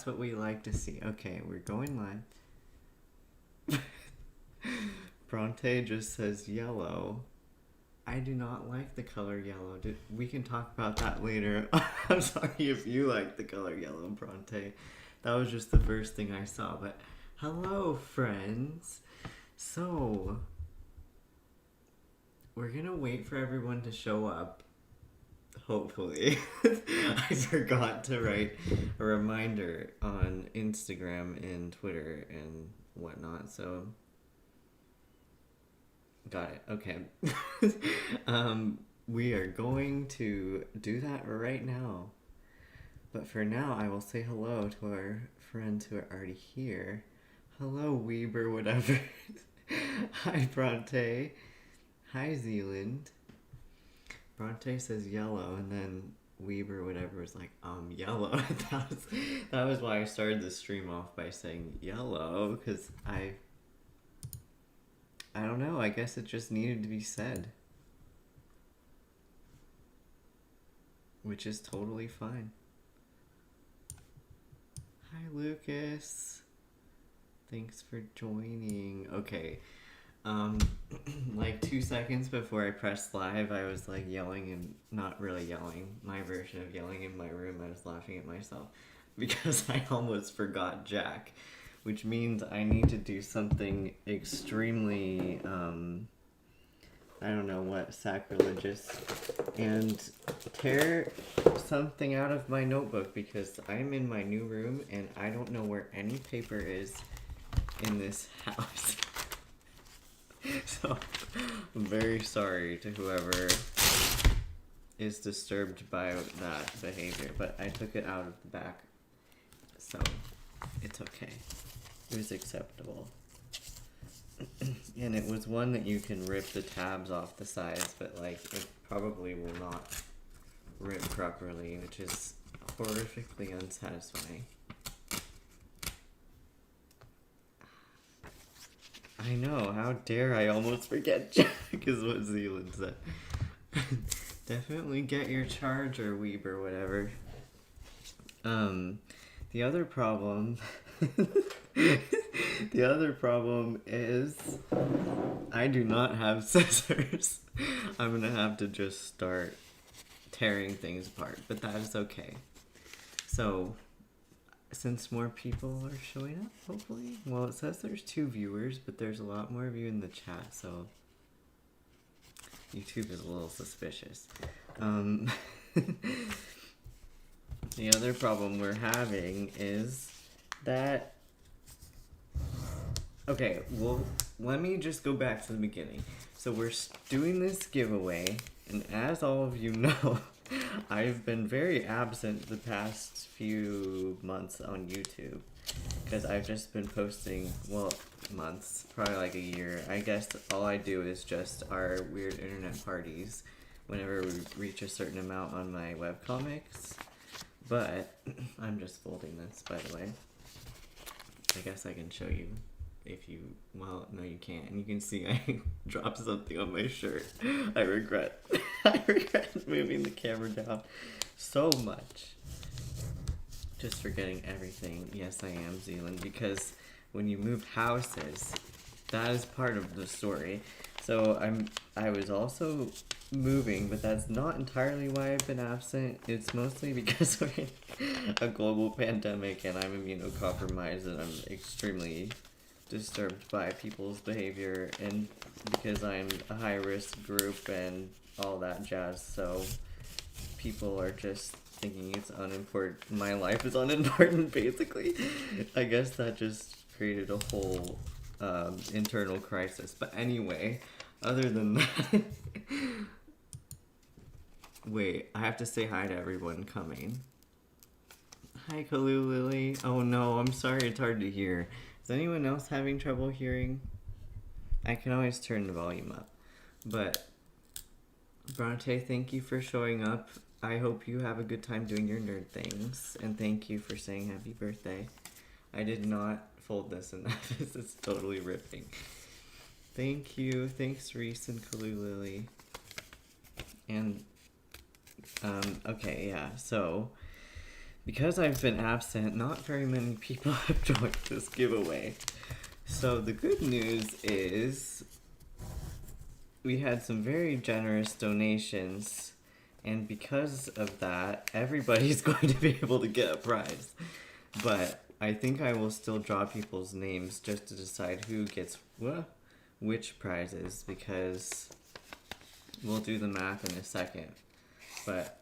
what we like to see. Okay, we're going live. Bronte just says yellow. I do not like the color yellow. We can talk about that later. I'm sorry if you like the color yellow, Bronte. That was just the first thing I saw. But hello, friends. So, we're gonna wait for everyone to show up. Hopefully. I forgot to write a reminder on Instagram and Twitter and whatnot, so got it. Okay. We are going to do that right now. But for now, I will say hello to our friends who are already here. Hello, Weber, whatever. Hi, Bronte. Hi, Zealand. Bronte says yellow, and then Weber, whatever, is like, yellow. that was why I started the stream off by saying yellow, because I don't know, I guess it just needed to be said. Which is totally fine. Hi, Lucas. Thanks for joining. Okay. Like 2 seconds before I pressed live, I was like yelling and not really yelling. My version of yelling in my room, I was laughing at myself because I almost forgot Jack, which means I need to do something extremely, I don't know what, sacrilegious, and tear something out of my notebook because I'm in my new room and I don't know where any paper is in this house. So, I'm very sorry to whoever is disturbed by that behavior, but I took it out of the back, so it's okay. It was acceptable. And it was one that you can rip the tabs off the sides, but like, it probably will not rip properly, which is horrifically unsatisfying. I know, how dare I almost forget Jack is what Zealand said. Definitely get your charger, Weber, whatever. The other problem is I do not have scissors. I'm gonna have to just start tearing things apart, but that is okay. So, since more people are showing up, hopefully. Well, it says there's 2 viewers, but there's a lot more of you in the chat, so YouTube is a little suspicious. The other problem we're having is that... Okay, well, let me just go back to the beginning. So we're doing this giveaway, and as all of you know, I've been very absent the past few months on YouTube because I've just been posting, well, months, probably like a year. I guess all I do is just our weird internet parties whenever we reach a certain amount on my webcomics. But I'm just folding this, by the way. I guess I can show you if you, well, no you can't. And you can see I dropped something on my shirt. I regret moving the camera down so much. Just forgetting everything. Yes, I am, Zealand, because when you move houses, that is part of the story. So I was also moving, but that's not entirely why I've been absent. It's mostly because we're in a global pandemic and I'm immunocompromised and I'm extremely disturbed by people's behavior, and because I'm a high-risk group and all that jazz, so people are just thinking it's unimportant. My life is unimportant, basically. I guess that just created a whole internal crisis. But anyway, other than that... Wait, I have to say hi to everyone coming. Hi, Kalu Lily. Oh no, I'm sorry it's hard to hear. Is anyone else having trouble hearing? I can always turn the volume up. But, Bronte, thank you for showing up. I hope you have a good time doing your nerd things. And thank you for saying happy birthday. I did not fold this enough. This is totally ripping. Thank you. Thanks, Reese and Kalu Lily. And, okay, yeah, so... because I've been absent, not very many people have joined this giveaway. So the good news is we had some very generous donations, and because of that, everybody's going to be able to get a prize. But I think I will still draw people's names just to decide who gets which prizes, because we'll do the math in a second. But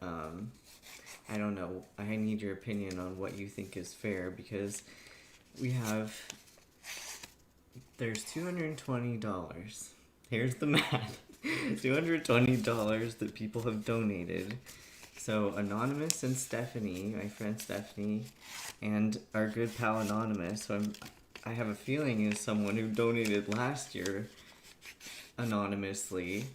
I don't know. I need your opinion on what you think is fair, because there's $220. Here's the math. $220 that people have donated. So Anonymous and Stephanie, my friend Stephanie, and our good pal Anonymous, so I have a feeling is someone who donated last year anonymously.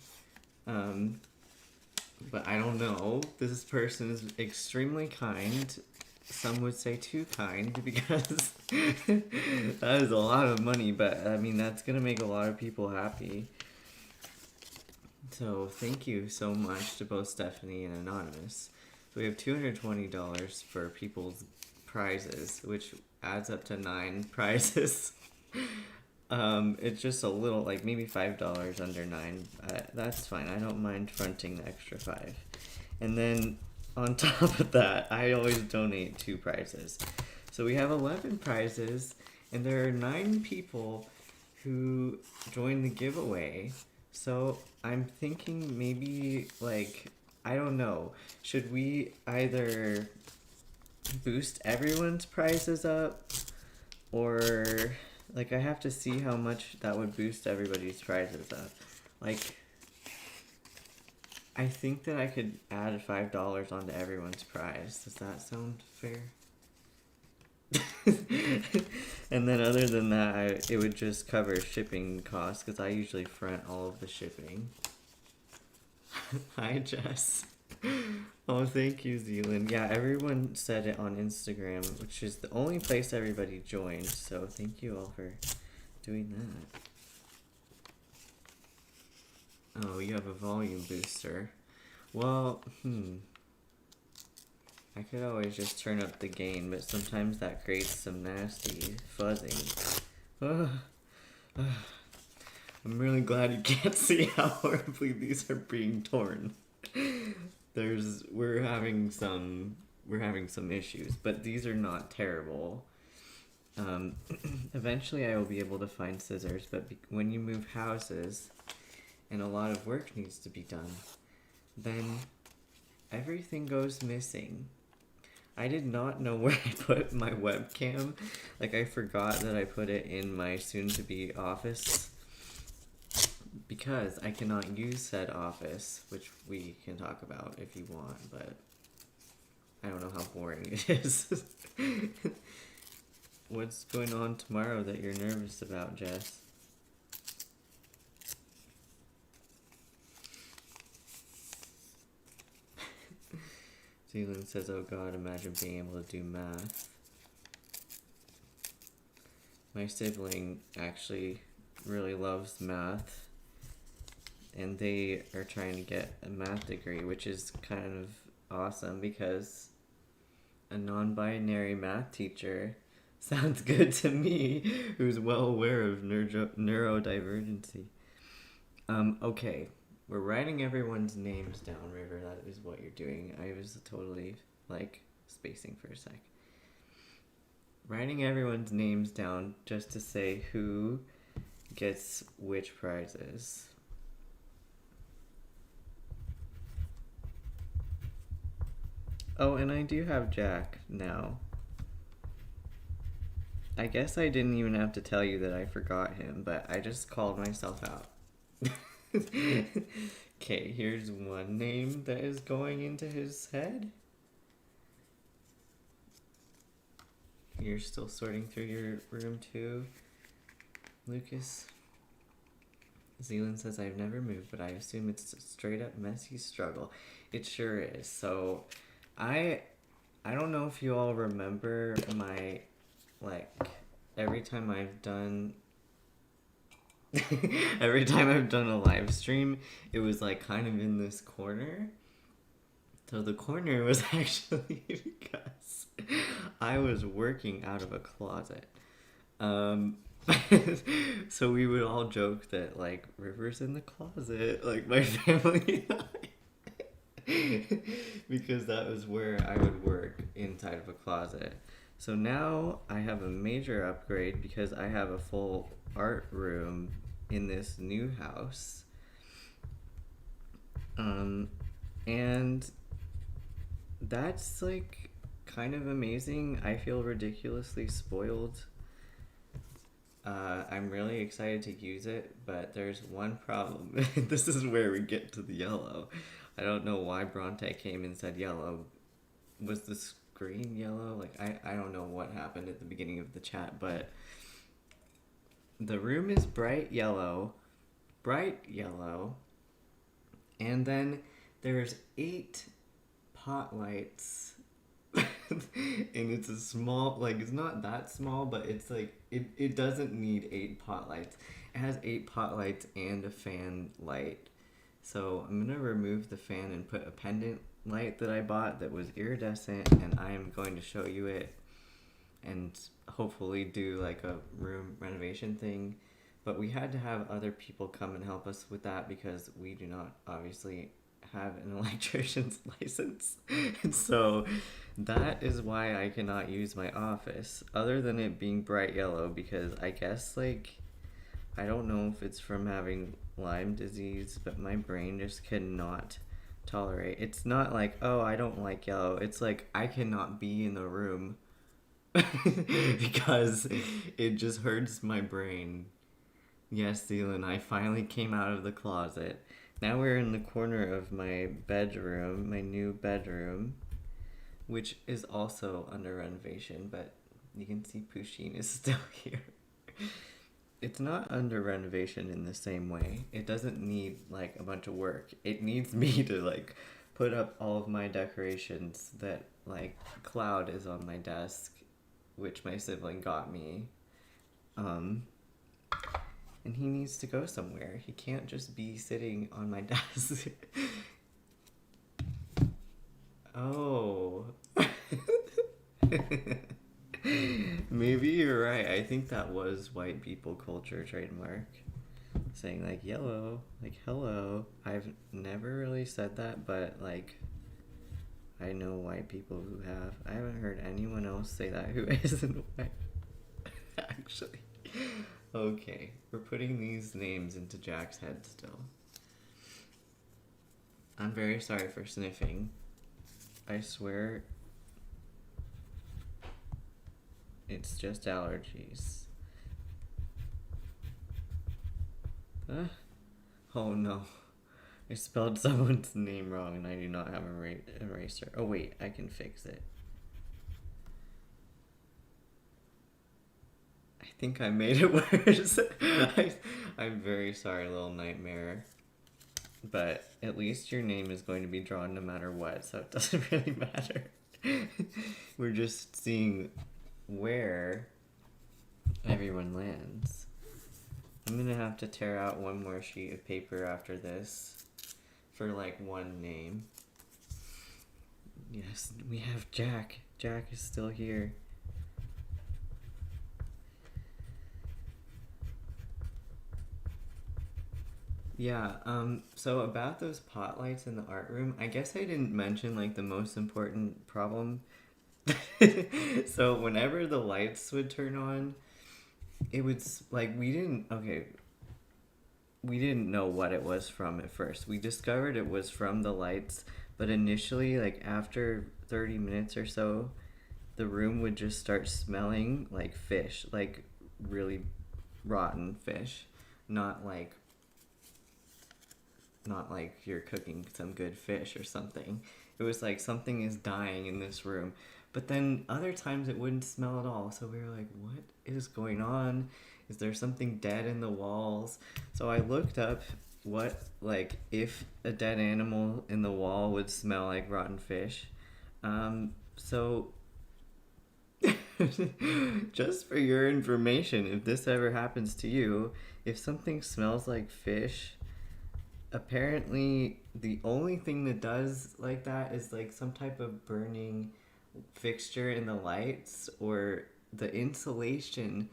But I don't know. This person is extremely kind. Some would say too kind, because that is a lot of money, but I mean, that's gonna make a lot of people happy. So thank you so much to both Stephanie and Anonymous. So we have $220 for people's prizes, which adds up to 9 prizes. It's just a little, like maybe $5 under 9. That's fine. I don't mind fronting the extra 5. And then on top of that, I always donate 2 prizes. So we have 11 prizes, and there are 9 people who joined the giveaway. So I'm thinking maybe, like, I don't know, should we either boost everyone's prizes up, or, like, I have to see how much that would boost everybody's prizes up. Like, I think that I could add $5 onto everyone's prize. Does that sound fair? And then other than that, it would just cover shipping costs, because I usually front all of the shipping. Hi, Jess. Oh, thank you, Zealand. Yeah, everyone said it on Instagram, which is the only place everybody joined, so thank you all for doing that. Oh, you have a volume booster. Well, I could always just turn up the gain, but sometimes that creates some nasty fuzzing. I'm really glad you can't see how horribly these are being torn. We're having some issues, but these are not terrible. Eventually I will be able to find scissors, but when you move houses and a lot of work needs to be done, then everything goes missing. I did not know where I put my webcam. Like, I forgot that I put it in my soon-to-be office, because I cannot use said office, which we can talk about if you want, but I don't know how boring it is. What's going on tomorrow that you're nervous about, Jess? Zealand says, oh god, imagine being able to do math. My sibling actually really loves math, and they are trying to get a math degree, which is kind of awesome, because a non-binary math teacher sounds good to me, who's well aware of neurodivergency. Okay. We're writing everyone's names down, River. That is what you're doing. I was totally, like, spacing for a sec. Writing everyone's names down just to say who gets which prizes. Oh, and I do have Jack now. I guess I didn't even have to tell you that I forgot him, but I just called myself out. Okay, here's one name that is going into his head. You're still sorting through your room too, Lucas. Zealand says, I've never moved, but I assume it's a straight up messy struggle. It sure is. So I don't know if you all remember my, like, every time I've done a live stream, it was like kind of in this corner. So the corner was actually because I was working out of a closet. Um, so we would all joke that like River's in the closet, like my family and I, because that was where I would work inside of a closet. So now I have a major upgrade because I have a full art room in this new house. And that's like kind of amazing. I feel ridiculously spoiled. I'm really excited to use it, but there's one problem. This is where we get to the yellow. I don't know why Bronte came and said yellow. Was the screen yellow? Like, I don't know what happened at the beginning of the chat, but the room is bright yellow, and then there's 8 pot lights. And it's a small, like, it's not that small, but it's like it doesn't need 8 pot lights. It has 8 pot lights and a fan light. So I'm gonna remove the fan and put a pendant light that I bought that was iridescent, and I'm going to show you it and hopefully do like a room renovation thing. But we had to have other people come and help us with that because we do not obviously have an electrician's license. And so that is why I cannot use my office, other than it being bright yellow, because I guess like I don't know if it's from having Lyme disease, but my brain just cannot tolerate. It's not like, oh, I don't like yellow. It's like I cannot be in the room because it just hurts my brain. Yes, Zealand, I finally came out of the closet. Now we're in the corner of my bedroom, my new bedroom, which is also under renovation, but you can see Pusheen is still here. It's not under renovation in the same way. It doesn't need like a bunch of work. It needs me to like put up all of my decorations that like Cloud is on my desk, which my sibling got me. And he needs to go somewhere. He can't just be sitting on my desk. Oh. Maybe you're right. I think that was white people culture trademark. Saying like yellow, like hello. I've never really said that, but like I know white people who have. I haven't heard anyone else say that who isn't white. Actually. Okay, we're putting these names into Jack's head still. I'm very sorry for sniffing. I swear it's just allergies. Oh no. I spelled someone's name wrong and I do not have an eraser. Oh wait, I can fix it. I think I made it worse. I'm very sorry, little nightmare. But at least your name is going to be drawn no matter what, so it doesn't really matter. We're just seeing where everyone lands. I'm gonna have to tear out one more sheet of paper after this for like one name. Yes, we have Jack. Jack is still here. Yeah, so about those pot lights in the art room, I guess I didn't mention like the most important problem. So whenever the lights would turn on, it would like we didn't know what it was from at first. We discovered it was from the lights, but initially like after 30 minutes or so, the room would just start smelling like fish, like really rotten fish, not like you're cooking some good fish or something. It was like something is dying in this room. But then other times it wouldn't smell at all. So we were like, what is going on? Is there something dead in the walls? So I looked up what, like, if a dead animal in the wall would smell like rotten fish. So just for your information, if this ever happens to you, if something smells like fish, apparently the only thing that does like that is like some type of burning fixture in the lights or the insulation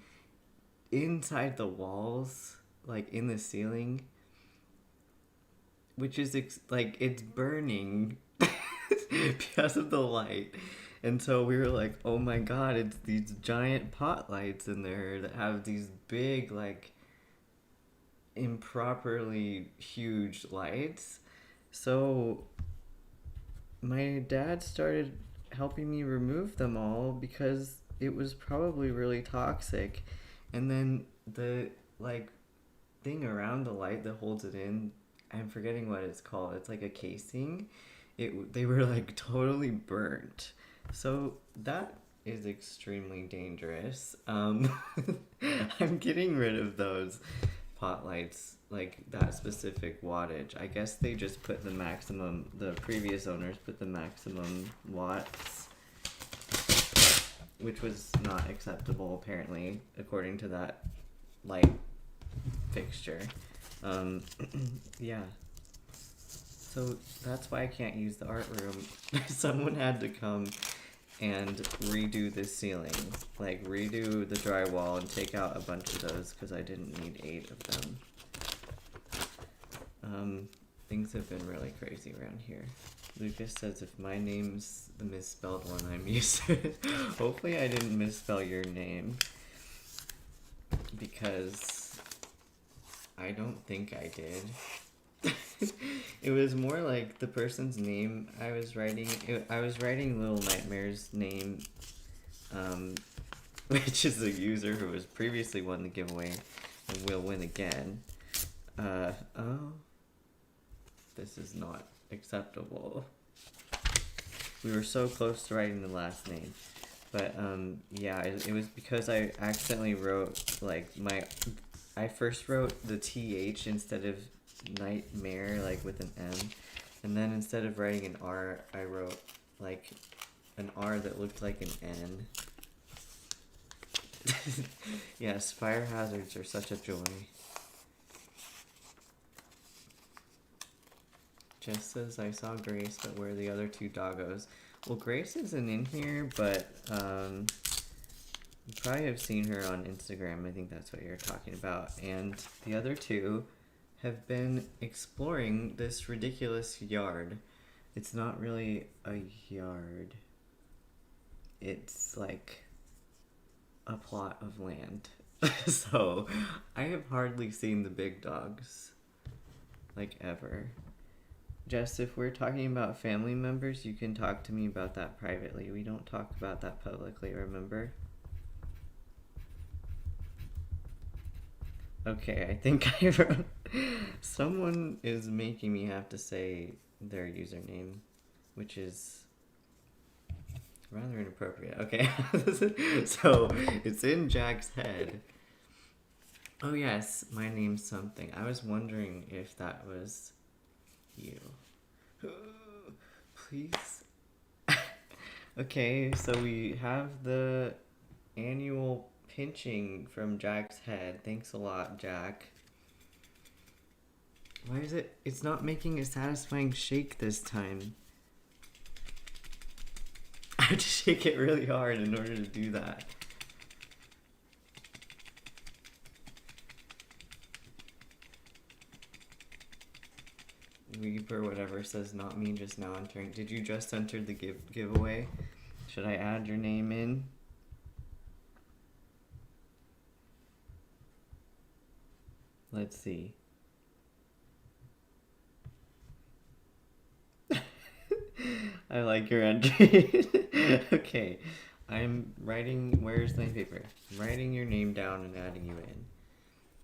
inside the walls, like in the ceiling, which is like it's burning because of the light. And so we were like, oh my god, it's these giant pot lights in there that have these big, like, improperly huge lights. So my dad started helping me remove them all because it was probably really toxic. And then the, like, thing around the light that holds it in, I'm forgetting what it's called. It's like a casing. They were like totally burnt. So that is extremely dangerous. I'm getting rid of those pot lights, like that specific wattage. I guess they just put the previous owners put the maximum watts, which was not acceptable apparently, according to that light fixture. Yeah. So that's why I can't use the art room. Someone had to come and redo the ceiling, like redo the drywall and take out a bunch of those because I didn't need 8 of them. Things have been really crazy around here. Lucas says if my name's the misspelled one, I'm used to it. Hopefully I didn't misspell your name, because I don't think I did. It was more like the person's name I was writing. I was writing Little Nightmare's name, which is a user who has previously won the giveaway and will win again. Oh, this is not acceptable. We were so close to writing the last name. But, yeah, it was because I accidentally wrote, like, I first wrote the TH instead of nightmare, like with an M, and then instead of writing an R, I wrote like an R that looked like an N. Yes, fire hazards are such a joy. Jess says I saw Grace, but where are the other 2 doggos? Well, Grace isn't in here, but you probably have seen her on Instagram. I think that's what you're talking about. And the other 2 have been exploring this ridiculous yard. It's not really a yard. It's like a plot of land. So I have hardly seen the big dogs, like, ever. Jess, if we're talking about family members, you can talk to me about that privately. We don't talk about that publicly, remember? Okay, I think I wrote... Someone is making me have to say their username, which is rather inappropriate. Okay, so it's in Jack's head. Oh yes, my name's something. I was wondering if that was you. Please. Okay, so we have the annual pinching from Jack's head. Thanks a lot, Jack. Why is it's not making a satisfying shake this time? I have to shake it really hard in order to do that. Weeper whatever says not me just now entering. Did you just enter the giveaway? Should I add your name in? Let's see. I like your entry. Okay. I'm writing, where's my paper? I'm writing your name down and adding you in.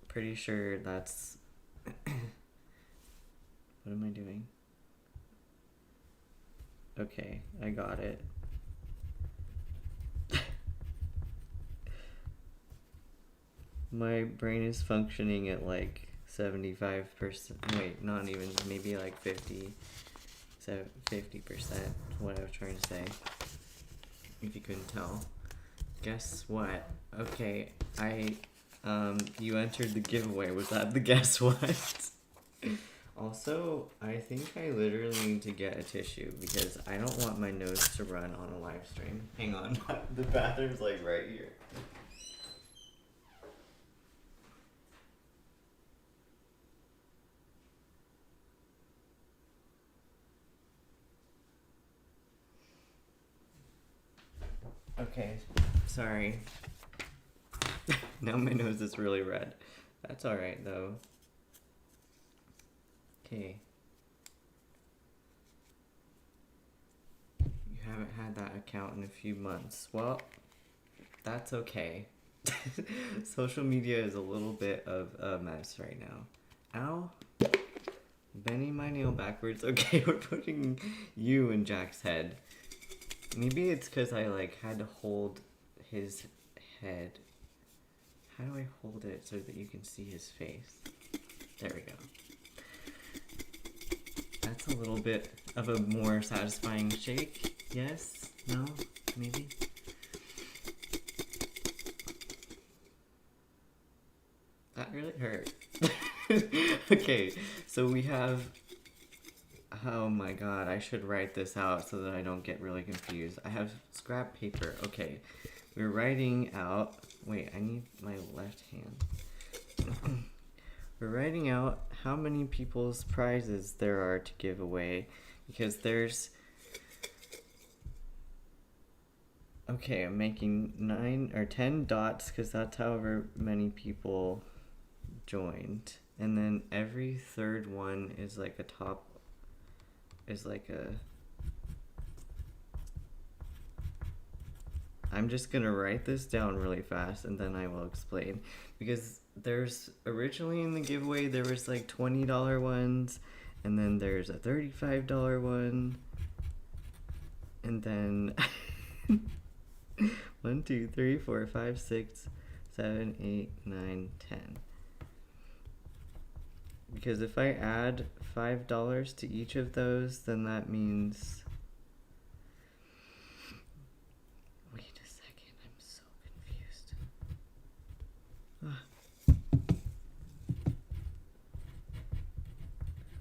Pretty sure that's... What am I doing? Okay, I got it. My brain is functioning at like 75%. Wait, not even, maybe like 50%, what I was trying to say. If you couldn't tell. Guess what? Okay, you entered the giveaway. Was that the guess what? Also, I think I literally need to get a tissue because I don't want my nose to run on a live stream. Hang on. The bathroom's like right here. Okay, sorry. Now my nose is really red. That's alright though. Okay. You haven't had that account in a few months. Well, that's okay. Social media is a little bit of a mess right now. Ow. Bending my nail backwards. Okay, we're putting you in Jack's head. Maybe it's because I like had to hold his head. How do I hold it so that you can see his face? There we go. That's a little bit of a more satisfying shake. Yes? No? Maybe? That really hurt. Okay, so we have... Oh my god, I should write this out so that I don't get really confused. I have scrap paper. Okay, we're writing out... Wait, I need my left hand. We're writing out how many people's prizes there are to give away. Because there's... Okay, I'm making 9 or 10 dots because that's however many people joined. And then every third one is like a top... is like a... I'm just gonna write this down really fast and then I will explain. Because there's, originally in the giveaway there was like $20 ones, and then there's a $35 one, and then 1, 2, 3, 4, 5, 6, 7, 8, 9, 10. Because if I add $5 to each of those, then that means... Wait a second, I'm so confused.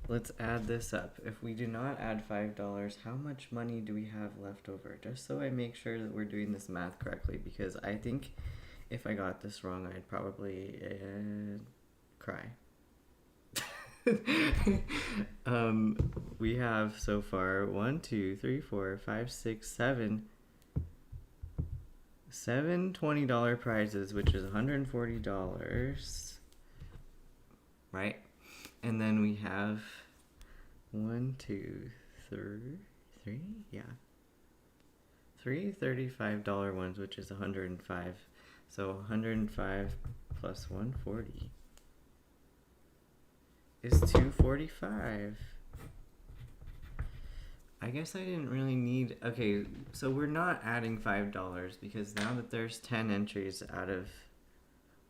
Let's add this up. If we do not add $5, how much money do we have left over? Just so I make sure that we're doing this math correctly, because I think if I got this wrong, I'd probably cry. We have so far 1, 2, 3, 4, 5, 6, 7 $20 prizes, which is $140, right? And then we have 1, 2, 3, yeah, 3 $35 ones, which is 105. So 105 plus 140 is 245. I guess I didn't really need... Okay, so we're not adding $5 because now that there's 10 entries out of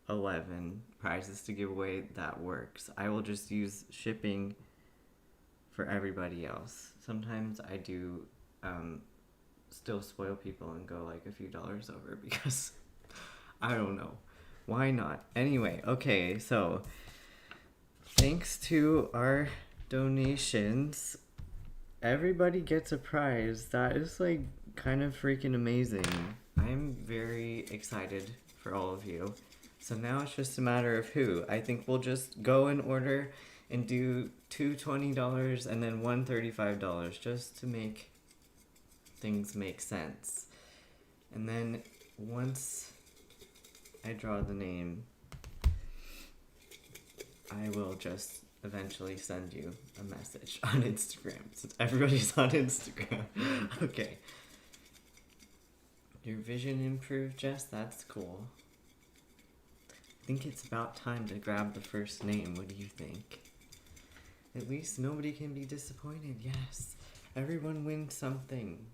11 prizes to give away, that works. I will just use shipping for everybody else. Sometimes I do still spoil people and go like a few dollars over because I don't know. Why not? Anyway, okay, so thanks to our donations, everybody gets a prize. That is like kind of freaking amazing. I'm very excited for all of you. So now it's just a matter of who. I think we'll just go in order and do 2 $20 and then 1 $35 just to make things make sense. And then once I draw the name, I will just eventually send you a message on Instagram, since everybody's on Instagram. Okay. Your vision improved, Jess? That's cool. I think it's about time to grab the first name. What do you think? At least nobody can be disappointed. Yes. Everyone wins something.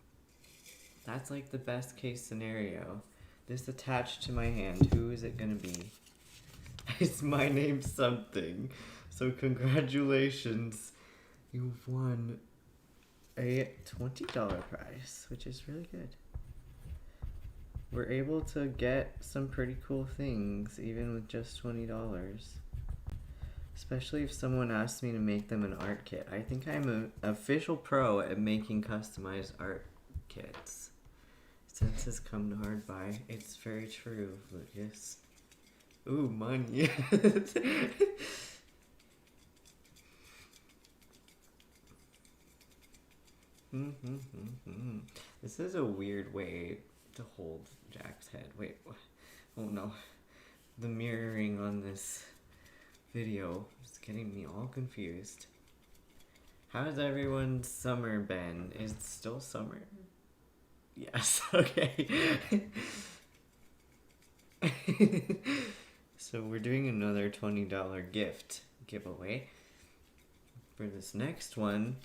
That's like the best case scenario. This attached to my hand. Who is it gonna be? It's my name something. So congratulations. You've won a $20 prize, which is really good. We're able to get some pretty cool things even with just $20. Especially if someone asks me to make them an art kit. I think I'm an official pro at making customized art kits. Since it's come to hard by, it's very true, Lucas. Ooh, money. This is a weird way to hold Jack's head. Wait, oh no. The mirroring on this video is getting me all confused. How's everyone's summer been? Is it still summer? Yes, okay. So we're doing another $20 gift giveaway for this next one.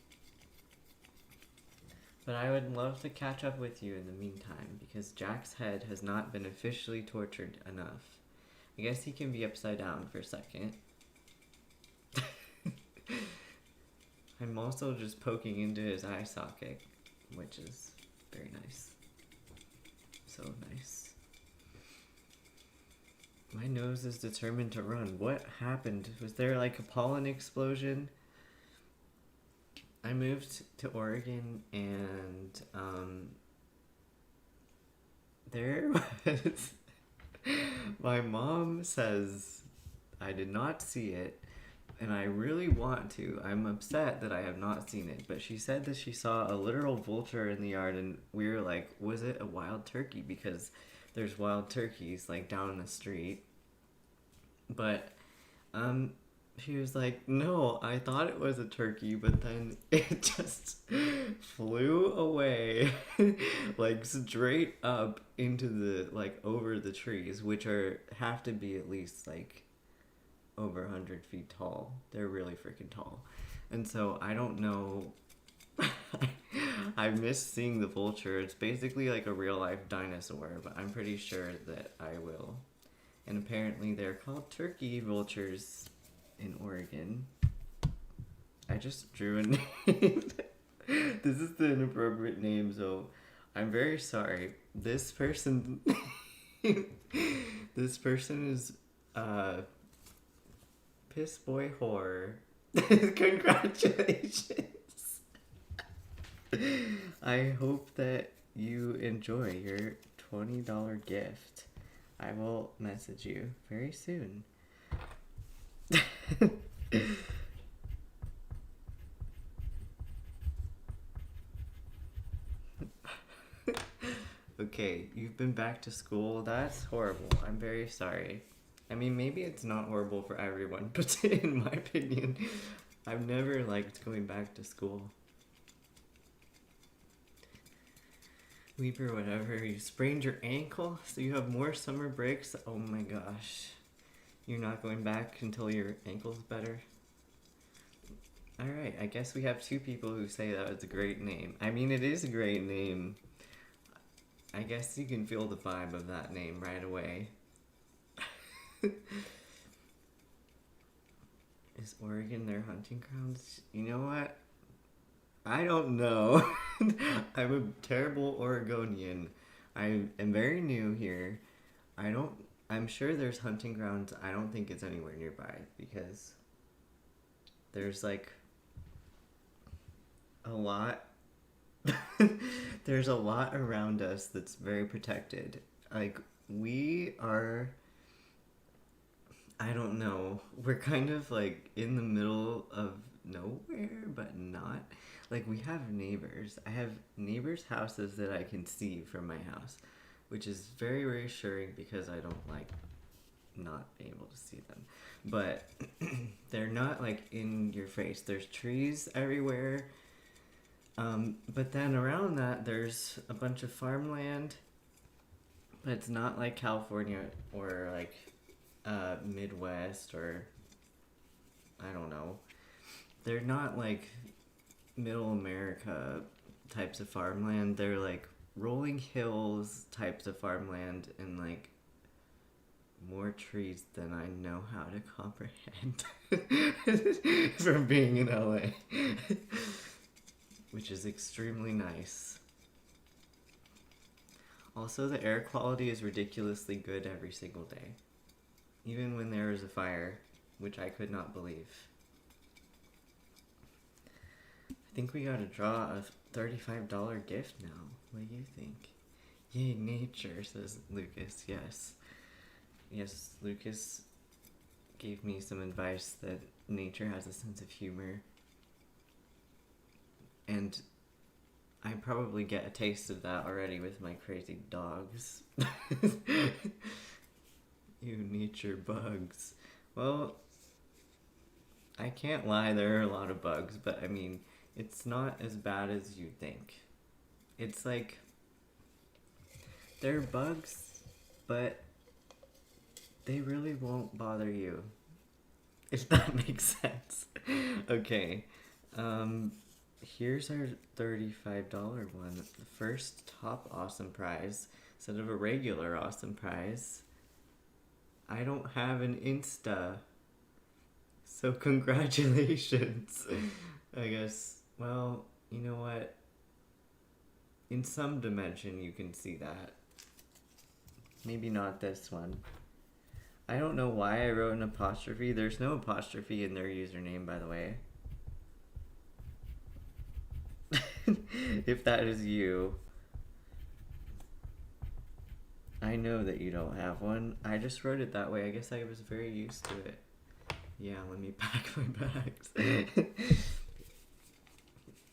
But I would love to catch up with you in the meantime because Jack's head has not been officially tortured enough. I guess he can be upside down for a second. I'm also just poking into his eye socket, which is very nice. So nice. My nose is determined to run. What happened? Was there like a pollen explosion? I moved to Oregon and there was my mom says I did not see it and I really want to. I'm upset that I have not seen it, but she said that she saw a literal vulture in the yard and we were like, was it a wild turkey? Because there's wild turkeys like down in the street. But she was like, no, I thought it was a turkey, but then it just flew away, like straight up into the, like over the trees, which have to be at least like over 100 feet tall. They're really freaking tall. And so I don't know. I miss seeing the vulture. It's basically like a real life dinosaur, but I'm pretty sure that I will. And apparently they're called turkey vultures in Oregon. I just drew a name. This is the inappropriate name, so I'm very sorry. This person this person is Piss Boy Whore. Congratulations. I hope that you enjoy your $20 gift. I will message you very soon. Okay, you've been back to school. That's horrible. I'm very sorry. I mean, maybe it's not horrible for everyone, but in my opinion, I've never liked going back to school. Weep or whatever. You sprained your ankle, so you have more summer breaks. Oh my gosh. You're not going back until your ankle's better? Alright, I guess we have two people who say that was a great name. I mean, it is a great name. I guess you can feel the vibe of that name right away. Is Oregon their hunting grounds? You know what? I don't know. I'm a terrible Oregonian. I am very new here. I'm sure there's hunting grounds. I don't think it's anywhere nearby because there's like a lot. There's a lot around us that's very protected. Like we are, I don't know, we're kind of like in the middle of nowhere, but not. Like we have neighbors. I have neighbors' houses that I can see from my house, which is very reassuring because I don't like not being able to see them. But they're not like in your face. There's trees everywhere. But then around that there's a bunch of farmland. But it's not like California or like Midwest or I don't know. They're not like middle America types of farmland. They're like rolling hills types of farmland and like more trees than I know how to comprehend from being in LA, which is extremely nice. Also, the air quality is ridiculously good every single day. Even when there is a fire, which I could not believe. I think we gotta draw a $35 gift now. What do you think? Yay, nature, says Lucas. Yes. Yes, Lucas gave me some advice that nature has a sense of humor. And I probably get a taste of that already with my crazy dogs. You nature bugs. Well, I can't lie, there are a lot of bugs, but I mean, it's not as bad as you think. It's like, they're bugs, but they really won't bother you. If that makes sense. Okay. Here's our $35 one. The first top awesome prize instead of a regular awesome prize. I don't have an Insta. So congratulations. I guess, well, you know what? In some dimension you can see that. Maybe not this one. I don't know why I wrote an apostrophe. There's no apostrophe in their username, by the way. If that is you, I know that you don't have one. I just wrote it that way. I guess I was very used to it. Yeah, let me pack my bags.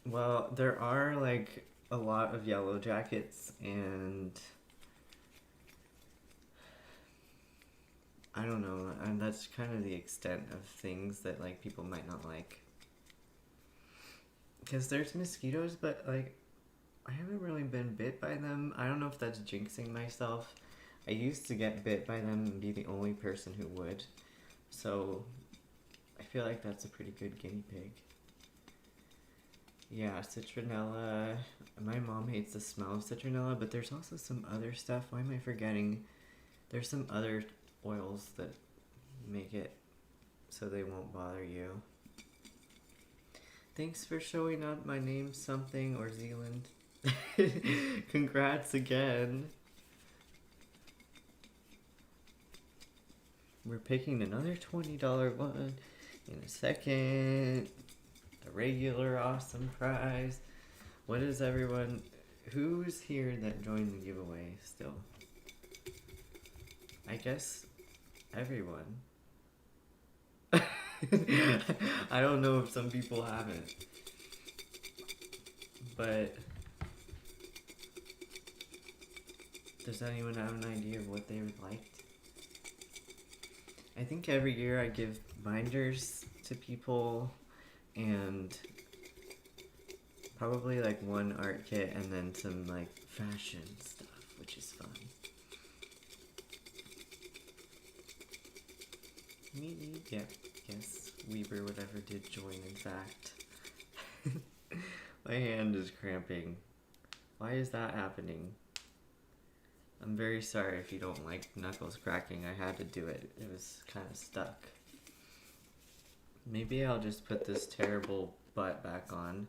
Well, there are like a lot of yellow jackets, and I don't know, and that's kind of the extent of things that like people might not like. Because there's mosquitoes, but like I haven't really been bit by them. I don't know if that's jinxing myself. I used to get bit by them and be the only person who would. So I feel like that's a pretty good guinea pig. Yeah, citronella. My mom hates the smell of citronella, but there's also some other stuff. Why am I forgetting? There's some other oils that make it so they won't bother you. Thanks for showing up. My name's something or Zealand. Congrats again. We're picking another $20 one in a second. The regular awesome prize. What is everyone? Who's here that joined the giveaway still? I guess everyone. I don't know if some people haven't. But does anyone have an idea of what they would like? I think every year I give binders to people and probably like one art kit and then some like fashion stuff, which is fun. Me, yeah, yes, Weaver, whatever, did join, in fact. My hand is cramping. Why is that happening? I'm very sorry if you don't like knuckles cracking. I had to do it. It was kind of stuck. Maybe I'll just put this terrible butt back on.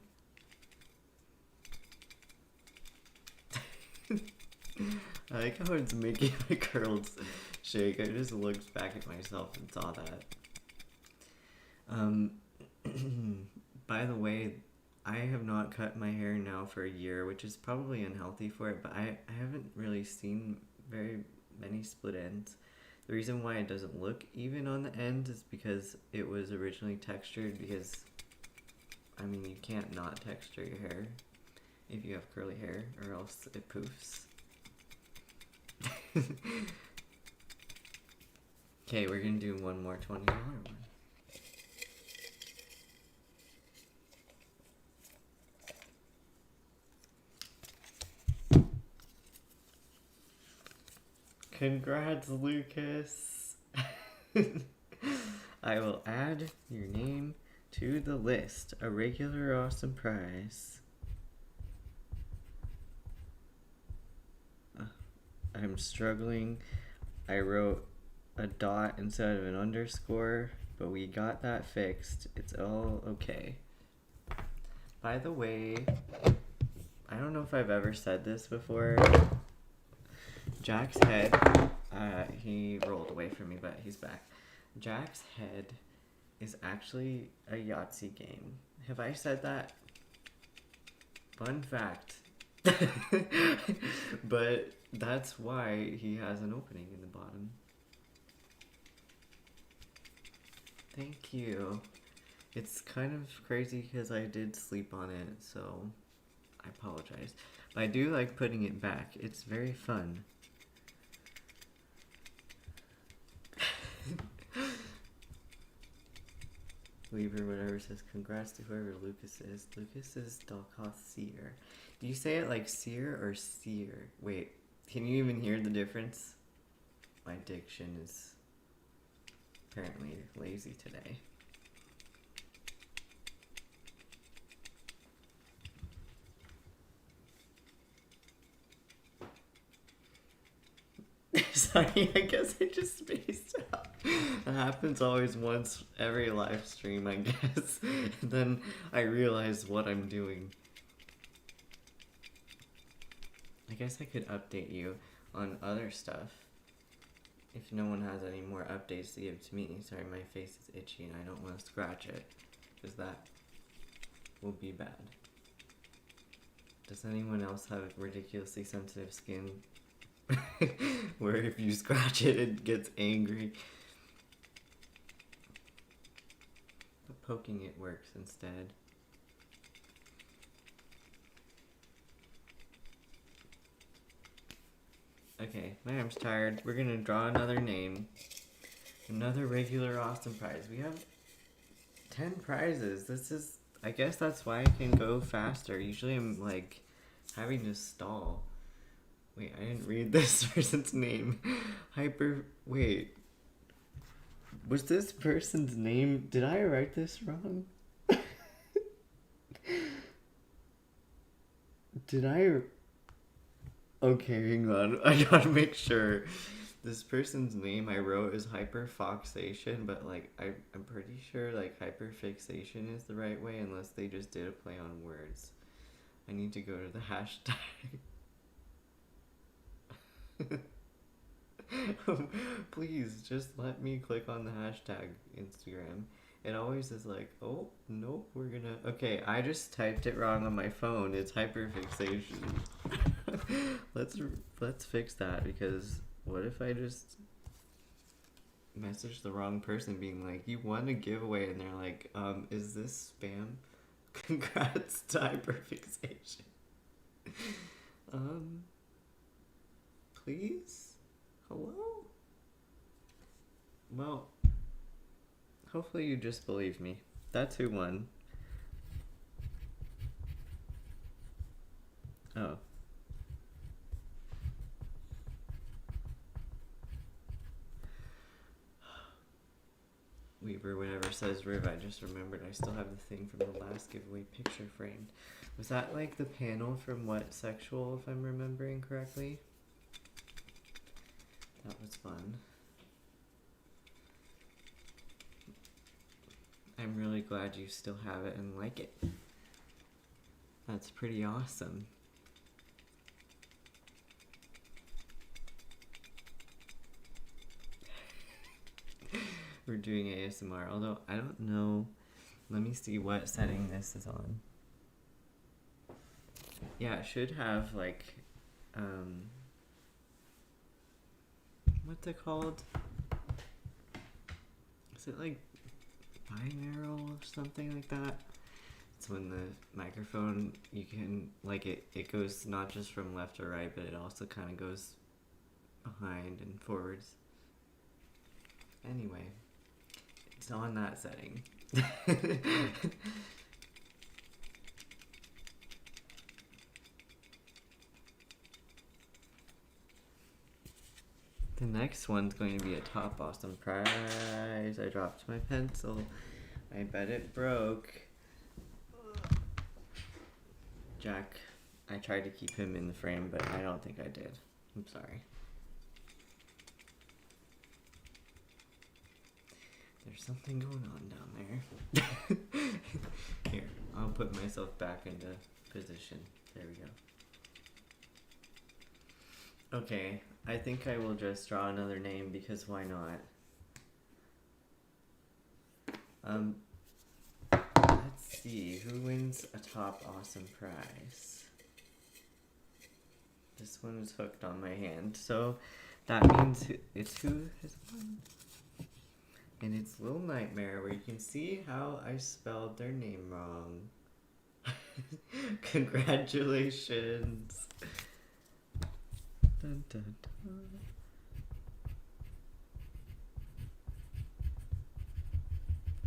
I like how it's making my curls shake. I just looked back at myself and saw that. By the way, I have not cut my hair now for a year, which is probably unhealthy for it, but I haven't really seen very many split ends. The reason why it doesn't look even on the end is because it was originally textured, because, I mean, you can't not texture your hair if you have curly hair, or else it poofs. Okay, we're gonna do one more $20 one. Congrats, Lucas. I will add your name to the list. A regular awesome prize. I'm struggling. I wrote a dot instead of an underscore, but we got that fixed. It's all okay. By the way, I don't know if I've ever said this before. Jack's head, he rolled away from me, but he's back. Jack's head is actually a Yahtzee game. Have I said that? Fun fact. But that's why he has an opening in the bottom. Thank you. It's kind of crazy because I did sleep on it, so I apologize. But I do like putting it back. It's very fun. Weaver, whatever, says congrats to whoever Lucas is. Lucas is Dalkoth Seer. Do you say it like seer or seer? Wait, can you even hear the difference? My diction is apparently lazy today. Sorry, I guess I just spaced out. That happens always once every live stream, I guess. And then I realize what I'm doing. I guess I could update you on other stuff. If no one has any more updates to give to me. Sorry, my face is itchy and I don't want to scratch it. Because that will be bad. Does anyone else have ridiculously sensitive skin? Where if you scratch it, it gets angry. But poking it works instead. Okay, my arm's tired. We're gonna draw another name. Another regular awesome prize. We have 10 prizes. This is... I guess that's why I can go faster. Usually I'm like having to stall. Wait, I didn't read this person's name. Wait. Was this person's name... Did I write this wrong? Did I... Okay, hang on. I gotta make sure. This person's name I wrote is hyperfoxation, but like I'm pretty sure like hyperfixation is the right way unless they just did a play on words. I need to go to the hashtag. Please, just let me click on the hashtag Instagram. It always is like, oh, nope, we're gonna... Okay, I just typed it wrong on my phone. It's hyperfixation. Let's fix that, because what if I just message the wrong person being like, you won a giveaway, and they're like, is this spam? Congrats to hyperfixation. Please? Hello? Well, hopefully you just believe me. That's who won. Oh. Weaver, whatever, says Riv, I just remembered I still have the thing from the last giveaway picture framed. Was that like the panel from What Sexual, if I'm remembering correctly? That was fun. I'm really glad you still have it and like it. That's pretty awesome. We're doing ASMR, although I don't know. Let me see what setting this is on. Yeah, it should have like, what's it called? Is it like binaural or something like that? It's when the microphone, you can, like it goes not just from left to right, but it also kind of goes behind and forwards. Anyway, it's on that setting. The next one's going to be a top awesome prize. I dropped my pencil. I bet it broke. Jack, I tried to keep him in the frame, but I don't think I did. I'm sorry. There's something going on down there. Here, I'll put myself back into position. There we go. Okay, I think I will just draw another name because why not? Um, let's see, who wins a top awesome prize? This one is hooked on my hand, so that means it's who has won. And it's Little Nightmare, where you can see how I spelled their name wrong. Congratulations. Dun, dun, dun.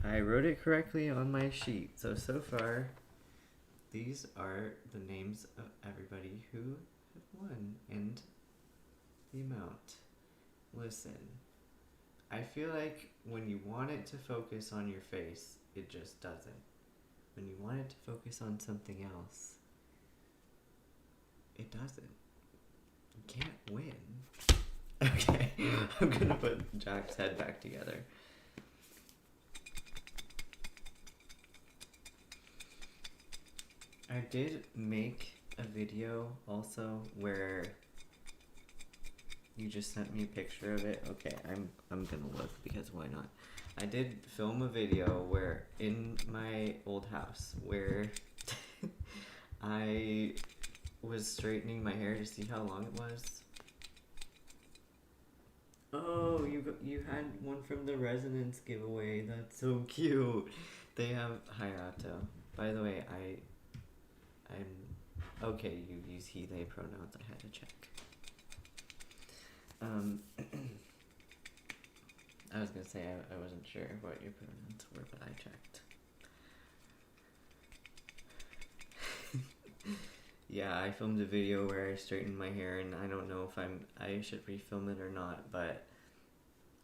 I wrote it correctly on my sheet. So far, these are the names of everybody who have won and the amount. Listen, I feel like when you want it to focus on your face, it just doesn't. When you want it to focus on something else, it doesn't. You can't win. Okay, I'm gonna put Jack's head back together. I did make a video also where you just sent me a picture of it. Okay, I'm gonna look because why not? I did film a video where in my old house where I was straightening my hair to see how long it was. Oh, you had one from the Resonance giveaway. That's so cute. They have Hayato. By the way, I'm okay. You use he, they pronouns. I had to check. I was gonna say I wasn't sure what your pronouns were, but I checked. Yeah, I filmed a video where I straightened my hair, and I don't know if I should refilm it or not, but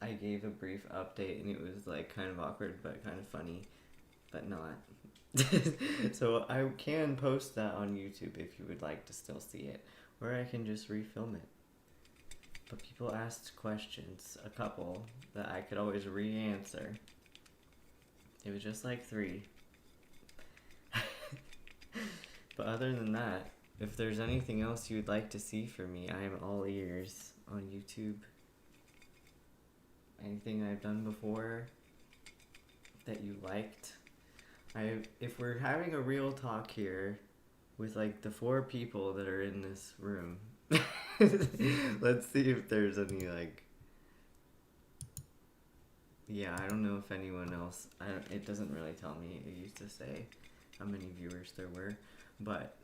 I gave a brief update, and it was like kind of awkward, but kind of funny, but not. So I can post that on YouTube if you would like to still see it, or I can just refilm it. But people asked questions, a couple, that I could always re-answer. It was just like 3. But other than that, if there's anything else you'd like to see from me, I am all ears on YouTube. Anything I've done before that you liked. If we're having a real talk here with like the 4 people that are in this room, let's see if there's any like, yeah, I don't know if anyone else, it doesn't really tell me. It used to say how many viewers there were, but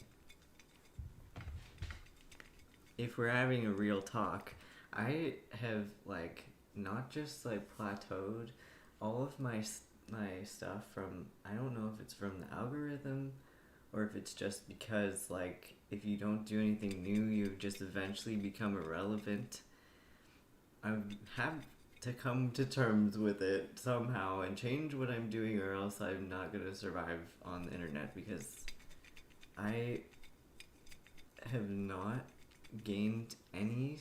if we're having a real talk, I have like not just like plateaued all of my stuff from, I don't know if it's from the algorithm or if it's just because like if you don't do anything new, you just eventually become irrelevant. I have to come to terms with it somehow and change what I'm doing, or else I'm not going to survive on the internet, because I have not gained any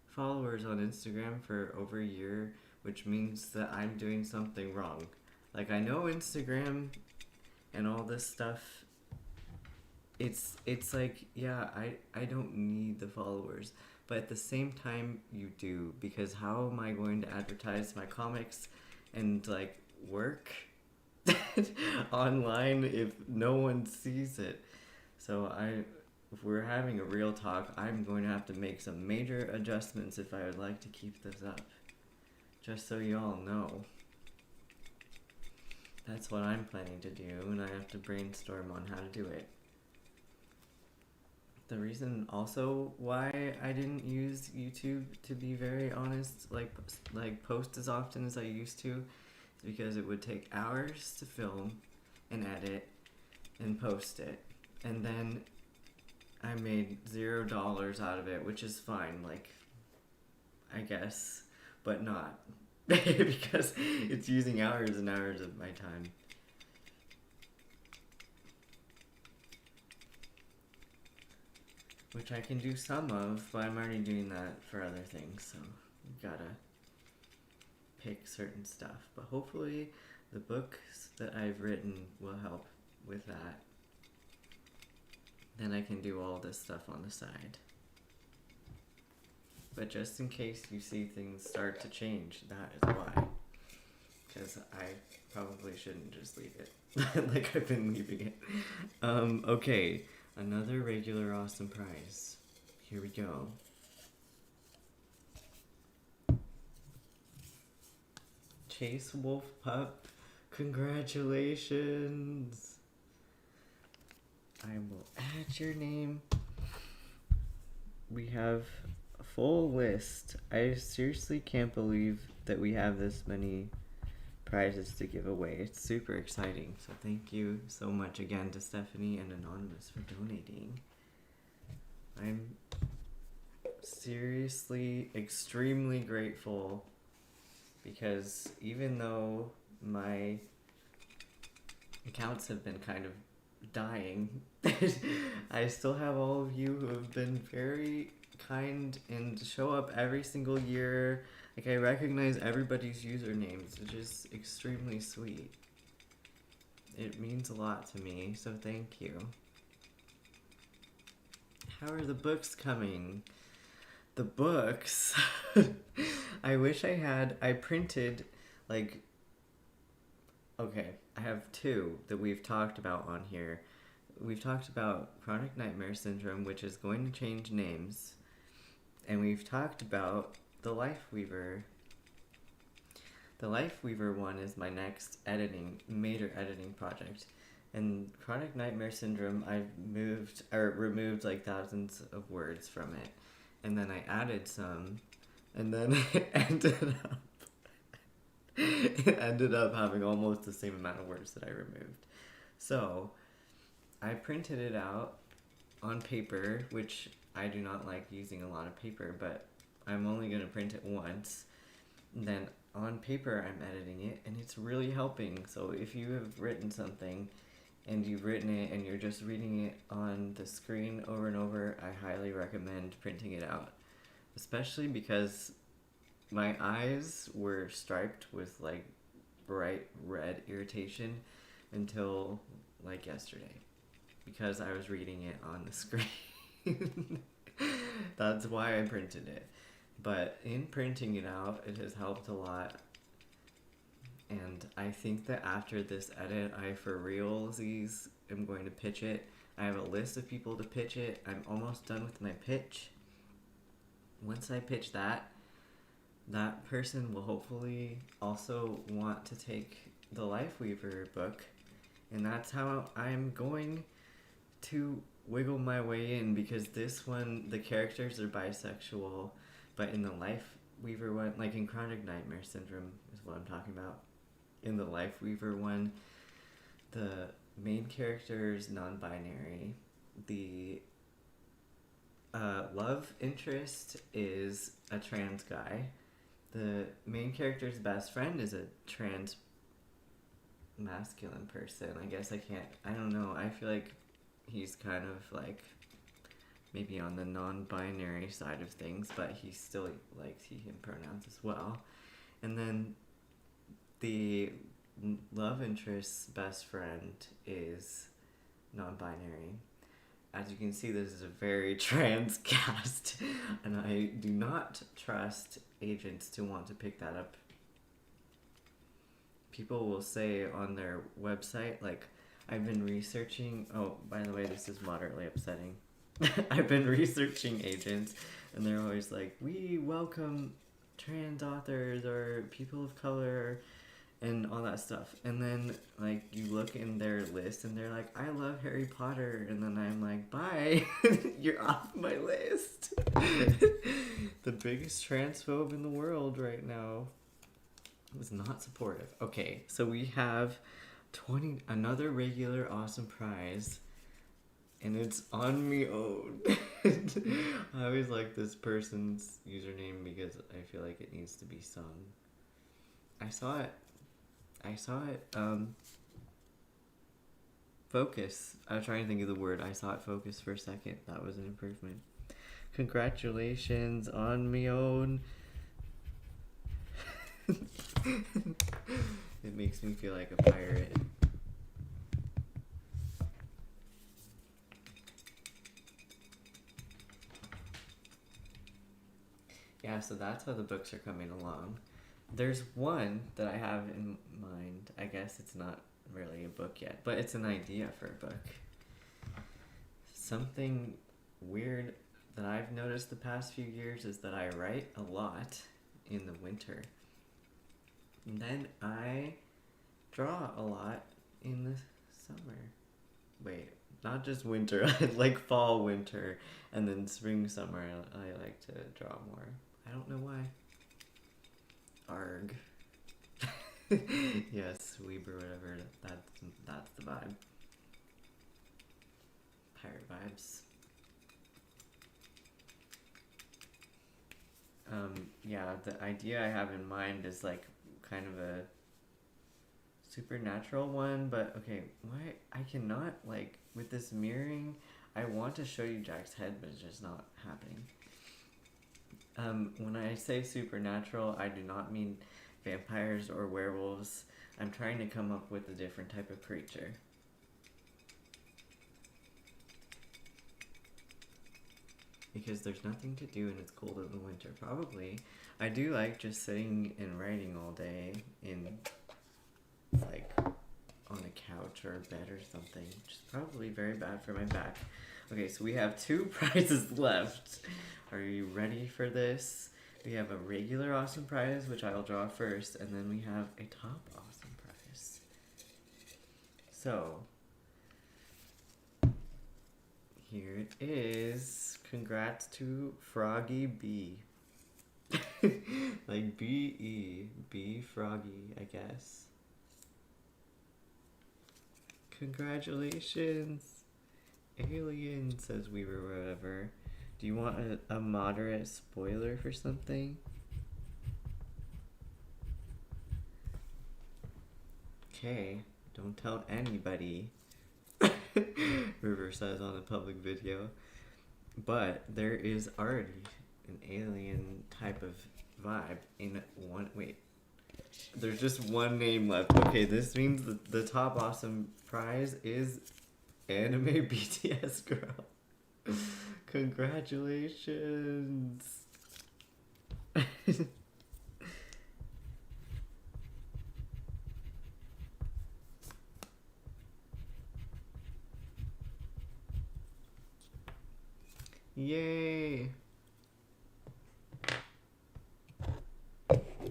followers on Instagram for over a year, which means that I'm doing something wrong. Like, I know Instagram and all this stuff, it's like, yeah, I don't need the followers, but at the same time you do, because how am I going to advertise my comics and like work online if no one sees it? So if we're having a real talk, I'm going to have to make some major adjustments if I would like to keep this up, just so you all know. That's what I'm planning to do, and I have to brainstorm on how to do it. The reason also why I didn't use YouTube, to be very honest, like post as often as I used to, is because it would take hours to film and edit and post it, and then I made $0 out of it, which is fine, like, I guess, but not. Because it's using hours and hours of my time. Which I can do some of, but I'm already doing that for other things, so you gotta pick certain stuff. But hopefully the books that I've written will help with that. Then I can do all this stuff on the side. But just in case you see things start to change, that is why. because I probably shouldn't just leave it like I've been leaving it. Okay, another regular awesome prize. Here we go. Chase Wolf Pup, congratulations. I will add your name. We have a full list. I seriously can't believe that we have this many prizes to give away. It's super exciting. So thank you so much again to Stephanie and Anonymous for donating. I'm seriously extremely grateful because even though my accounts have been kind of dying, I still have all of you who have been very kind and show up every single year. Like, I recognize everybody's usernames, which is extremely sweet. It means a lot to me, so thank you. How are the books coming? The books? I wish I printed, like, okay, I have two that we've talked about on here. We've talked about Chronic Nightmare Syndrome, which is going to change names. And we've talked about The Life Weaver. The Life Weaver one is my next major editing project. And Chronic Nightmare Syndrome, I've removed like thousands of words from it. And then I added some, and then it ended up having almost the same amount of words that I removed. So I printed it out on paper, which I do not like using a lot of paper, but I'm only going to print it once. And then on paper I'm editing it, and it's really helping. So if you have written something and you've written it and you're just reading it on the screen over and over, I highly recommend printing it out. Especially because my eyes were striped with like bright red irritation until like yesterday, because I was reading it on the screen. That's why I printed it. But in printing it out, it has helped a lot. And I think that after this edit, I for realsies am going to pitch it. I have a list of people to pitch it. I'm almost done with my pitch. Once I pitch that person will hopefully also want to take the Life Weaver book. And that's how I'm going to wiggle my way in, because this one, the characters are bisexual, but in the Life Weaver one, like in Chronic Nightmare Syndrome is what I'm talking about. In the Life Weaver one, the main character is non-binary. The love interest is a trans guy. The main character's best friend is a trans masculine person. I guess I don't know. I feel like he's kind of like maybe on the non-binary side of things, but he still likes he, him pronouns as well. And then the love interest's best friend is non-binary. As you can see, this is a very trans cast, and I do not trust agents to want to pick that up. People will say on their website, like, I've been researching, oh, by the way, this is moderately upsetting. I've been researching agents, and they're always like, we welcome trans authors or people of color and all that stuff. And then, like, you look in their list and they're like, I love Harry Potter. And then I'm like, bye, you're off my list. The biggest transphobe in the world right now was not supportive. Okay, so we have another regular awesome prize, and it's on me own. I always like this person's username because I feel like it needs to be sung. I saw it focus. I was trying to think of the word. I saw it focus for a second. That was an improvement. Congratulations on me own. It makes me feel like a pirate. Yeah, so that's how the books are coming along. there's one that I have in mind. I guess it's not really a book yet, but it's an idea for a book. Something weird that I've noticed the past few years is that I write a lot in the winter. And then I draw a lot in the summer. Wait, not just winter, like fall, winter, and then spring, summer. I like to draw more. I don't know why. Arg. Yes, Weber, whatever. That's the vibe. Pirate vibes. Yeah, the idea I have in mind is like kind of a supernatural one, but okay, why I cannot, like, with this mirroring, I want to show you Jack's head, but it's just not happening. When I say supernatural, I do not mean vampires or werewolves. I'm trying to come up with a different type of creature. Because there's nothing to do and it's cold in the winter, probably. I do like just sitting and writing all day in, like, on a couch or a bed or something, which is probably very bad for my back. Okay, so we have 2 prizes left. Are you ready for this? We have a regular awesome prize, which I'll draw first, and then we have a top awesome prize. So, here it is. Congrats to Froggy B. Like B-E. B Froggy, I guess. Congratulations. Alien, says we were whatever. Do you want a moderate spoiler for something? Okay, don't tell anybody. River says on a public video. But there is already an alien type of vibe in one. Wait, there's just one name left. Okay, this means the top awesome prize is anime BTS girl. Congratulations. Yay!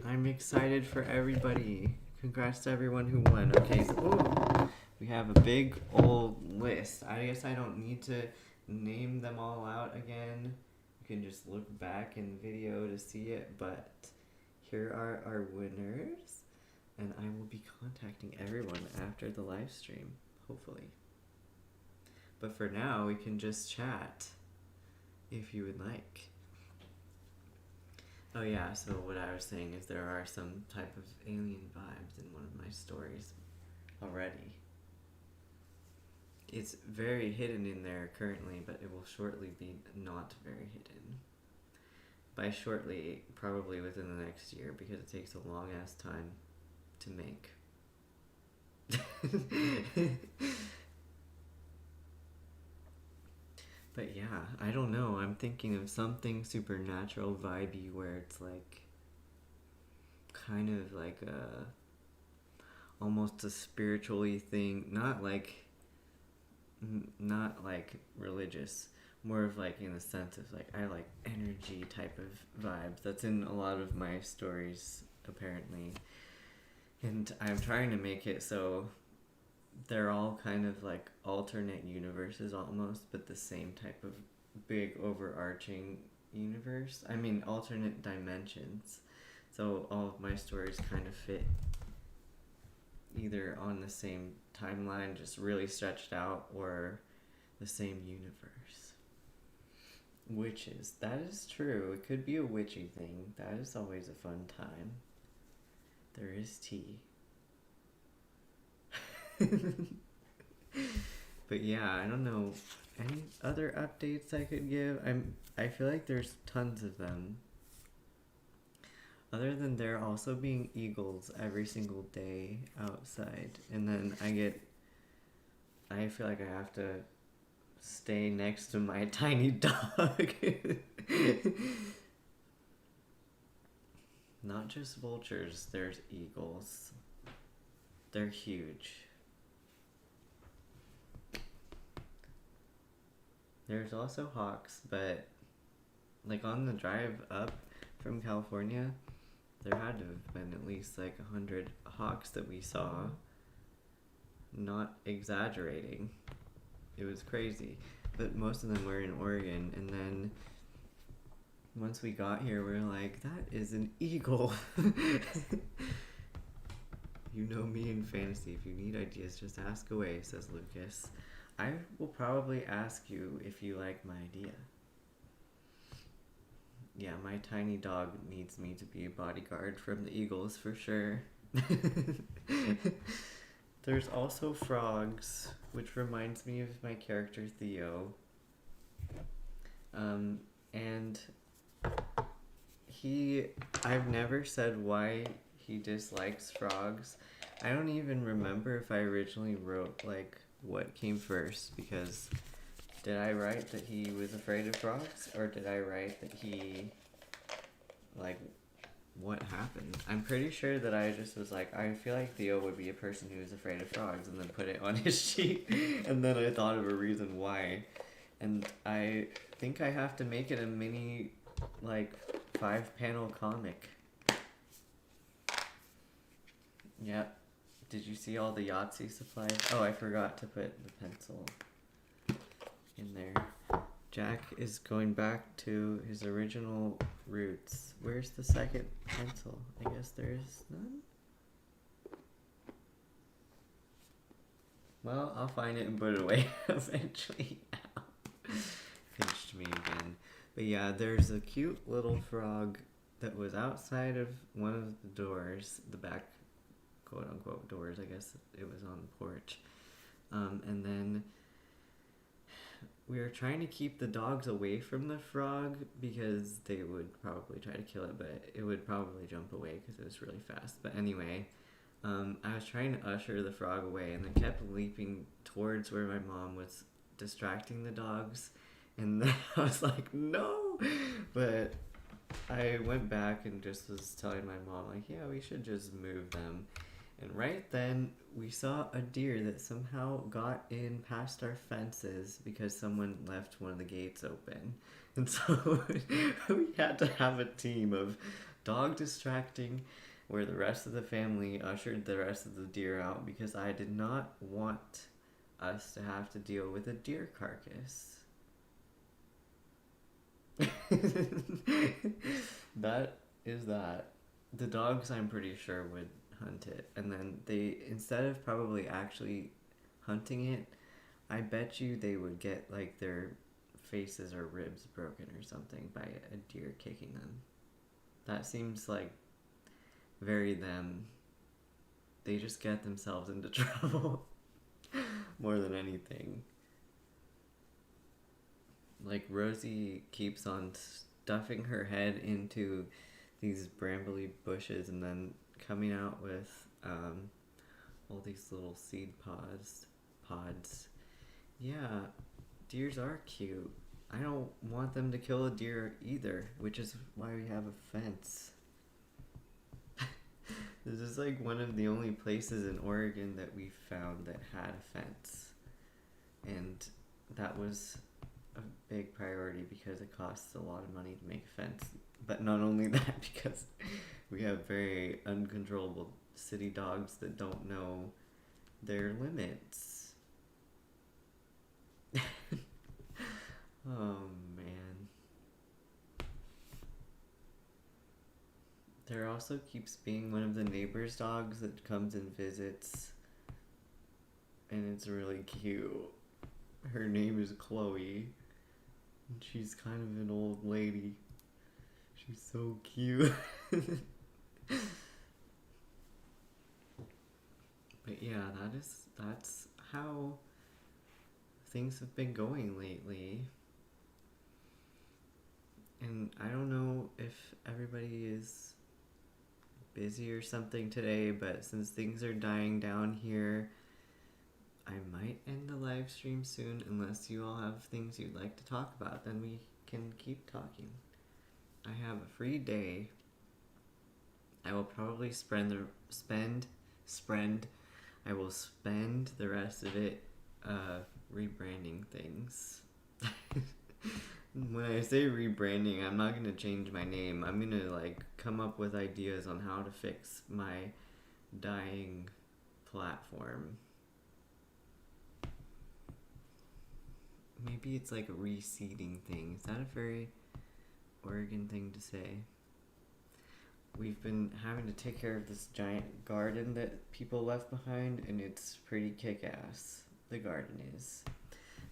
I'm excited for everybody. Congrats to everyone who won. Okay, so ooh, we have a big old list. I guess I don't need to name them all out again. You can just look back in video to see it, but here are our winners, and I will be contacting everyone after the live stream, hopefully. But for now, we can just chat if you would like. Oh yeah, so what I was saying is there are some type of alien vibes in one of my stories already. It's very hidden in there currently, but it will shortly be not very hidden. By shortly, probably within the next year, because it takes a long ass time to make. But yeah, I don't know. I'm thinking of something supernatural vibey where it's like kind of like a almost a spiritually thing, not like religious, more of like in the sense of like I like energy type of vibes. That's in a lot of my stories apparently. And I'm trying to make it so they're all kind of like alternate universes almost, but the same type of big overarching universe. I mean, alternate dimensions. So all of my stories kind of fit either on the same timeline, just really stretched out, or the same universe. Witches. That is true. It could be a witchy thing. That is always a fun time. There is tea. But yeah, I don't know any other updates I could give. I feel like there's tons of them. Other than there also being eagles every single day outside, and then I feel like I have to stay next to my tiny dog. Not just vultures, there's eagles. They're huge. There's also hawks, but like on the drive up from California, there had to have been at least like 100 hawks that we saw. Not exaggerating. It was crazy. But most of them were in Oregon, and then once we got here, we were like, that is an eagle. You know me in fantasy. If you need ideas, just ask away, says Lucas. I will probably ask you if you like my idea. Yeah, my tiny dog needs me to be a bodyguard from the eagles for sure. There's also frogs, which reminds me of my character Theo. And I've never said why he dislikes frogs. I don't even remember if I originally wrote like what came first, because did I write that he was afraid of frogs, or did I write that he, like, what happened? I'm pretty sure that I just was like, I feel like Theo would be a person who is afraid of frogs, and then put it on his sheet, and then I thought of a reason why. And I think I have to make it a mini, like, 5-panel comic. Yep. Did you see all the Yahtzee supplies? Oh, I forgot to put the pencil in there. Jack is going back to his original roots. Where's the second pencil? I guess there's none? Well, I'll find it and put it away eventually. Pinched me again. But yeah, there's a cute little frog that was outside of one of the doors, the back quote-unquote doors, I guess it was on the porch. And then we were trying to keep the dogs away from the frog because they would probably try to kill it, but it would probably jump away because it was really fast. But anyway, I was trying to usher the frog away and then kept leaping towards where my mom was distracting the dogs. And then I was like, no! But I went back and just was telling my mom, like, yeah, we should just move them. And right then, we saw a deer that somehow got in past our fences because someone left one of the gates open. And so we had to have a team of dog distracting, where the rest of the family ushered the rest of the deer out, because I did not want us to have to deal with a deer carcass. That is that. The dogs, I'm pretty sure, would hunt it, and then they, instead of probably actually hunting it, I bet you they would get like their faces or ribs broken or something by a deer kicking them. That seems like very them. They just get themselves into trouble more than anything. Like, Rosie keeps on stuffing her head into these brambly bushes and then coming out with all these little seed pods. Yeah, deers are cute. I don't want them to kill a deer either, which is why we have a fence. This is like one of the only places in Oregon that we found that had a fence. And that was a big priority because it costs a lot of money to make a fence. But not only that, because we have very uncontrollable city dogs that don't know their limits. Oh man. There also keeps being one of the neighbor's dogs that comes and visits, and it's really cute. Her name is Chloe, and she's kind of an old lady. She's so cute. But yeah, that's how things have been going lately. And I don't know if everybody is busy or something today, but since things are dying down here, I might end the live stream soon, unless you all have things you'd like to talk about. Then we can keep talking. I have a free day. I will probably I will spend the rest of it rebranding things. When I say rebranding, I'm not gonna change my name. I'm gonna like come up with ideas on how to fix my dying platform. Maybe it's like a reseeding thing. Is that a very Oregon thing to say? We've been having to take care of this giant garden that people left behind, and it's pretty kick-ass. The garden is.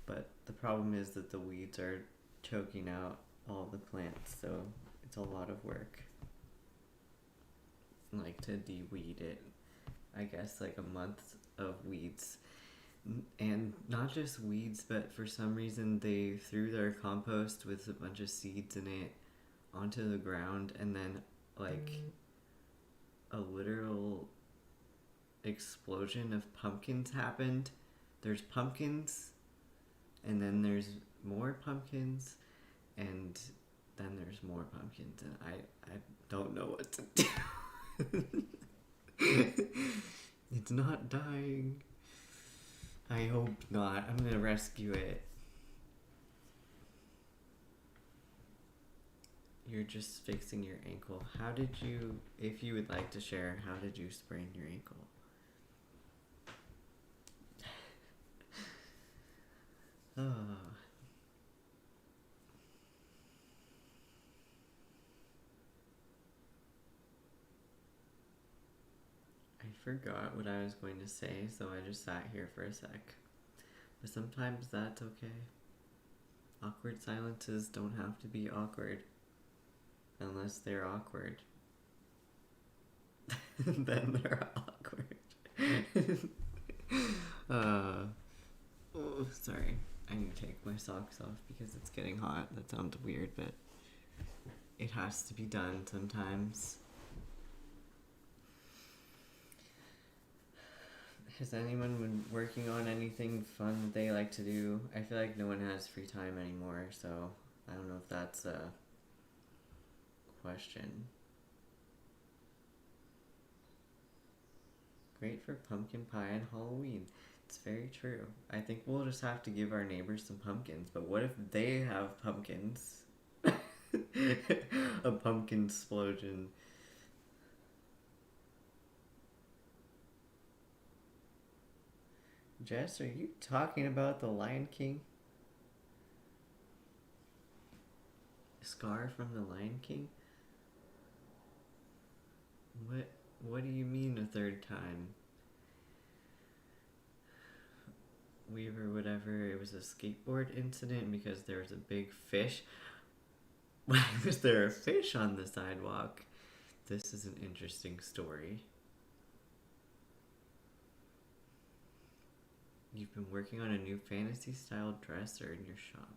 But the problem is that the weeds are choking out all the plants, so it's a lot of work. Like to de-weed it. I guess like a month of weeds. And not just weeds, but for some reason they threw their compost with a bunch of seeds in it onto the ground, and then like a literal explosion of pumpkins happened. There's pumpkins, and then there's more pumpkins, and then there's more pumpkins, and I don't know what to do. It's not dying. I hope not. I'm gonna rescue it. You're just fixing your ankle. How did you, if you would like to share, how did you sprain your ankle? Oh. I forgot what I was going to say, so I just sat here for a sec. But sometimes that's okay. Awkward silences don't have to be awkward. Unless they're awkward. Then they're awkward. Oh, sorry. I need to take my socks off because it's getting hot. That sounds weird, but it has to be done sometimes. Has anyone been working on anything fun that they like to do? I feel like no one has free time anymore, so I don't know if that's a question. Great for pumpkin pie and Halloween. It's very true. I think we'll just have to give our neighbors some pumpkins, but what if they have pumpkins? A pumpkin explosion. Jess, are you talking about the Lion King? Scar from the Lion King? What do you mean a third time? Weaver, whatever, it was a skateboard incident because there was a big fish. Why was there a fish on the sidewalk? This is an interesting story. You've been working on a new fantasy style dresser in your shop.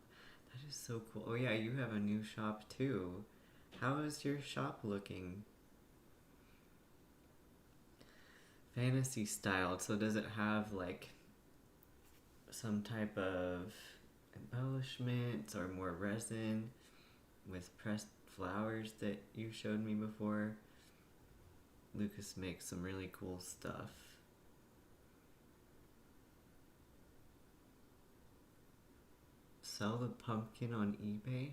That is so cool. Oh yeah, you have a new shop too. How is your shop looking? Fantasy styled, so does it have like some type of embellishments or more resin with pressed flowers that you showed me before? Lucas makes some really cool stuff. Sell the pumpkin on eBay?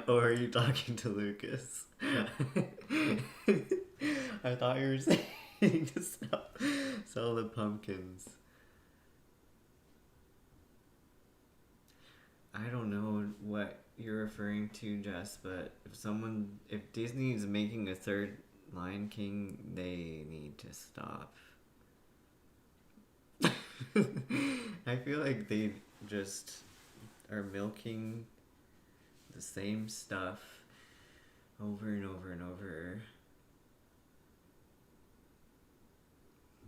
Or are you talking to Lucas? I thought you were saying to sell the pumpkins. I don't know what you're referring to, Jess, but if Disney is making a third Lion King, they need to stop. I feel like they just are milking the same stuff over and over and over.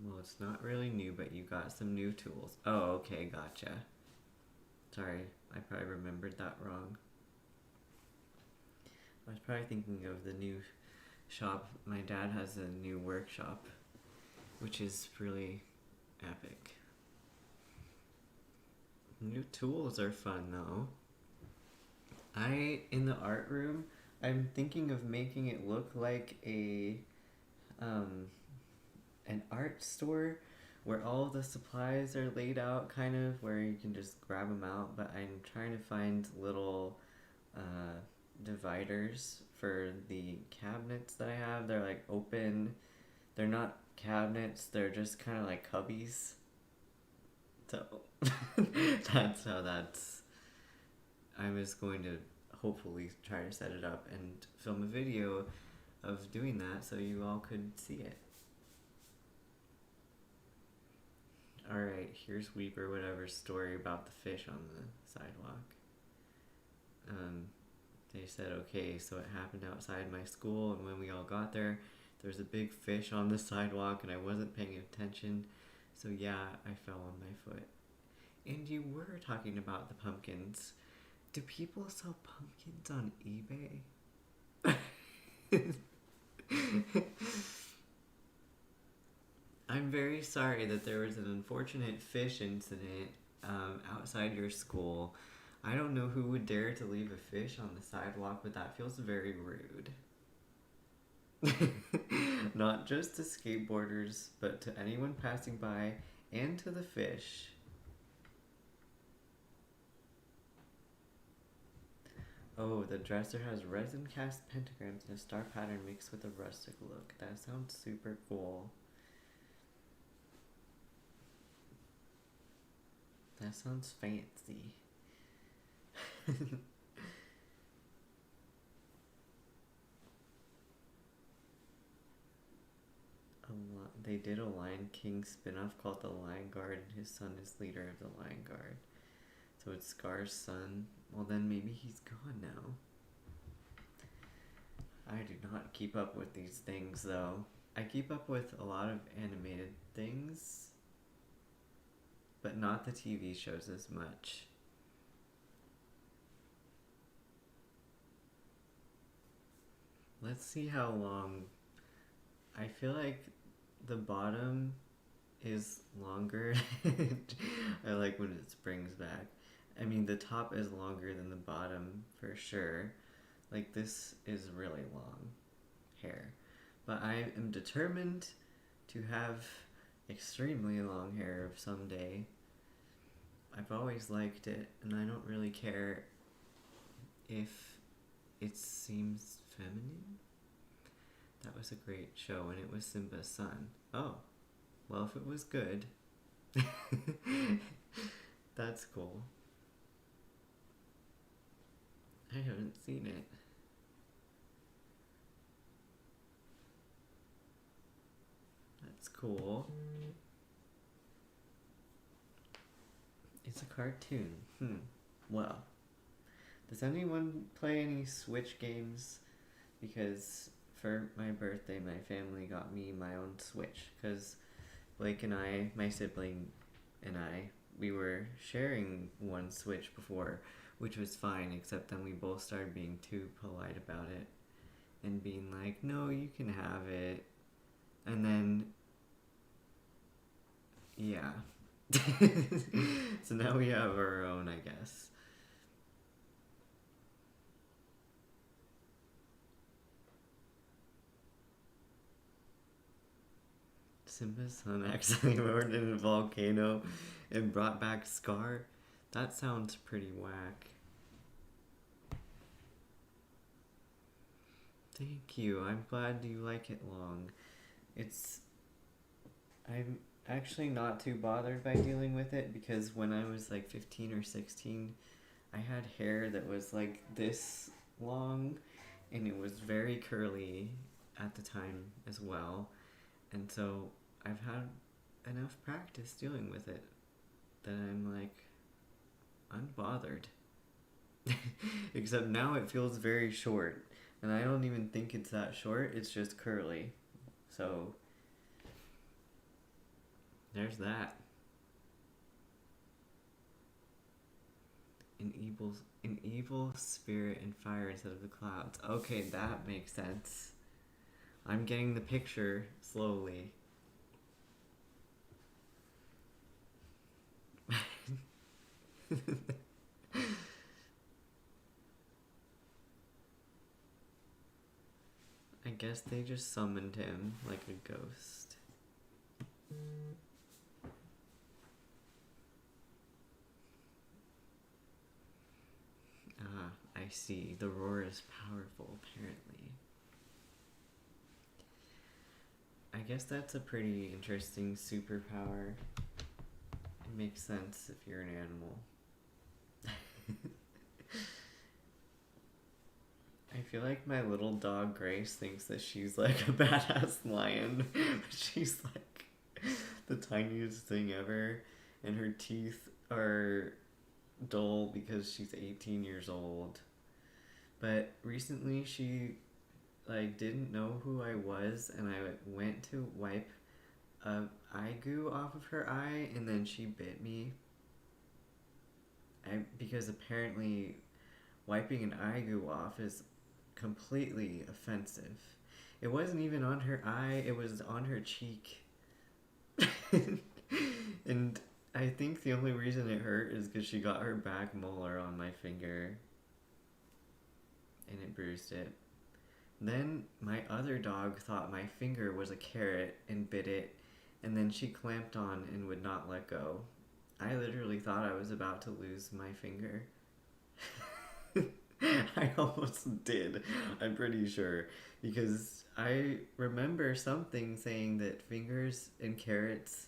Well, it's not really new, but you got some new tools. Oh, okay, gotcha. Sorry, I probably remembered that wrong. I was probably thinking of the new shop. My dad has a new workshop, which is really epic. New tools are fun though. In the art room, I'm thinking of making it look like um, an art store where all the supplies are laid out, kind of, where you can just grab them out. But I'm trying to find little uh, dividers for the cabinets that I have. They're like open. They're not cabinets. They're just kind of like cubbies. So that's how that's. I was going to hopefully try to set it up and film a video of doing that so you all could see it. Alright, here's Weeper whatever's story about the fish on the sidewalk. They said, okay, so it happened outside my school, and when we all got there, there was a big fish on the sidewalk, and I wasn't paying attention, so yeah, I fell on my foot. And you were talking about the pumpkins. Do people sell pumpkins on eBay? I'm very sorry that there was an unfortunate fish incident outside your school. I don't know who would dare to leave a fish on the sidewalk, but that feels very rude. Not just to skateboarders, but to anyone passing by and to the fish. Oh, the dresser has resin cast pentagrams and a star pattern mixed with a rustic look. That sounds super cool. That sounds fancy. They did a Lion King spin-off called The Lion Guard, and his son is leader of the Lion Guard. So it's Scar's son. Well, then maybe he's gone now. I do not keep up with these things, though. I keep up with a lot of animated things, but not the TV shows as much. Let's see how long. I feel like the bottom is longer. I like when it springs back. I mean, the top is longer than the bottom for sure. Like, this is really long hair. But I am determined to have extremely long hair someday. I've always liked it, and I don't really care if it seems feminine. That was a great show, and it was Simba's son. Oh, well, if it was good, that's cool. I haven't seen it. That's cool. It's a cartoon. Well, does anyone play any Switch games? Because for my birthday, my family got me my own Switch. Because Blake and I, my sibling and I, we were sharing one Switch before, which was fine, except then we both started being too polite about it and being like, no, you can have it. And then, yeah. So now we have our own, I guess. Simba's son accidentally roared in a volcano and brought back Scar. That sounds pretty whack. Thank you. I'm glad you like it long. I'm actually not too bothered by dealing with it because when I was like 15 or 16, I had hair that was like this long and it was very curly at the time as well. And so I've had enough practice dealing with it that I'm like unbothered. Except now it feels very short. And I don't even think it's that short, it's just curly. So, there's that. An evil spirit and fire instead of the clouds. Okay, that makes sense. I'm getting the picture slowly. guess they just summoned him like a ghost. Ah, I see. The roar is powerful, apparently. I guess that's a pretty interesting superpower. It makes sense if you're an animal. I feel like my little dog Grace thinks that she's like a badass lion. She's like the tiniest thing ever, and her teeth are dull because she's 18 years old. But recently she like didn't know who I was, and I went to wipe eye goo off of her eye, and then she bit me. Because apparently wiping an eye goo off is completely offensive. It wasn't even on her eye, it was on her cheek. And I think the only reason it hurt is because she got her back molar on my finger and it bruised it. Then my other dog thought my finger was a carrot and bit it, and then she clamped on and would not let go. I literally thought I was about to lose my finger. I almost did, I'm pretty sure, because I remember something saying that fingers and carrots,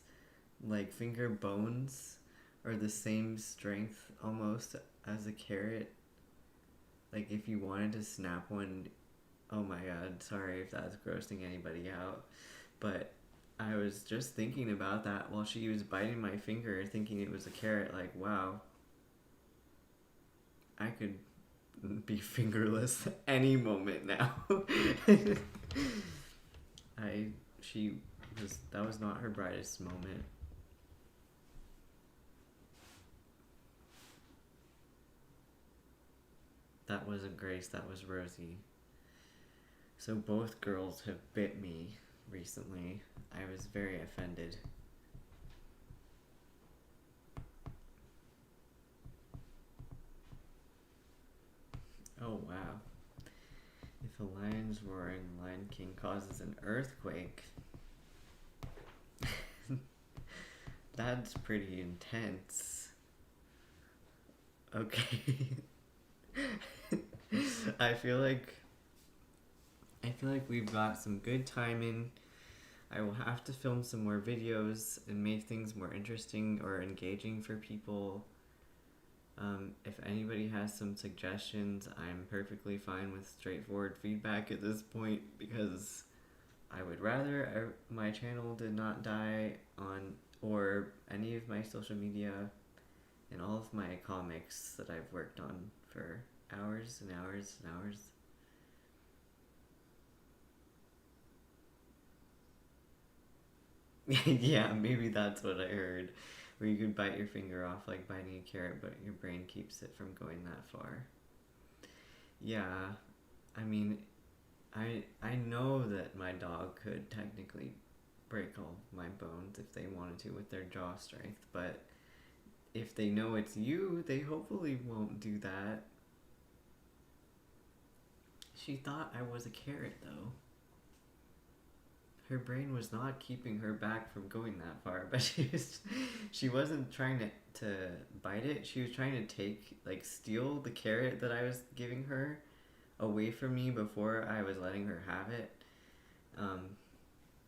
like finger bones, are the same strength almost as a carrot. Like if you wanted to snap one, oh my god, sorry if that's grossing anybody out, but I was just thinking about that while she was biting my finger, thinking it was a carrot, like, wow, I could be fingerless any moment now. That was not her brightest moment. That wasn't Grace, that was Rosie. So both girls have bit me recently. I was very offended. Oh wow. If a lion's roaring, Lion King causes an earthquake. That's pretty intense. Okay. I feel like we've got some good timing. I will have to film some more videos and make things more interesting or engaging for people. If anybody has some suggestions, I'm perfectly fine with straightforward feedback at this point, because I would rather my channel did not die on, or any of my social media and all of my comics that I've worked on for hours and hours and hours. Yeah, maybe that's what I heard. Where you could bite your finger off like biting a carrot, but your brain keeps it from going that far. Yeah, I mean, I know that my dog could technically break all my bones if they wanted to with their jaw strength, but if they know it's you, they hopefully won't do that. She thought I was a carrot, though. Her brain was not keeping her back from going that far, but she wasn't trying to bite it. She was trying to steal the carrot that I was giving her away from me before I was letting her have it.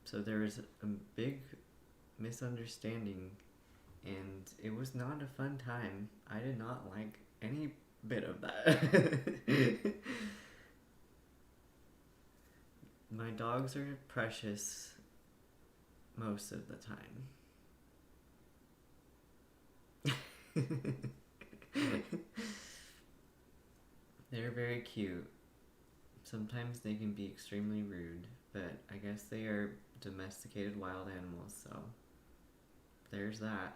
So there was a big misunderstanding, and it was not a fun time. I did not like any bit of that. My dogs are precious most of the time. They're very cute. Sometimes they can be extremely rude, but I guess they are domesticated wild animals, so there's that.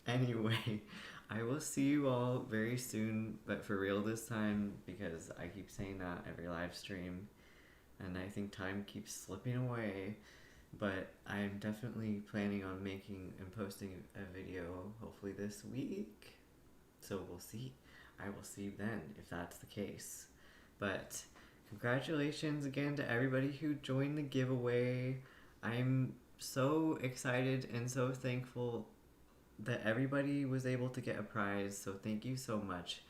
Anyway, I will see you all very soon, but for real this time, because I keep saying that every live stream, and I think time keeps slipping away, but I'm definitely planning on making and posting a video hopefully this week, so we'll see. I will see you then, if that's the case. But congratulations again to everybody who joined the giveaway. I'm so excited and so thankful that everybody was able to get a prize. So thank you so much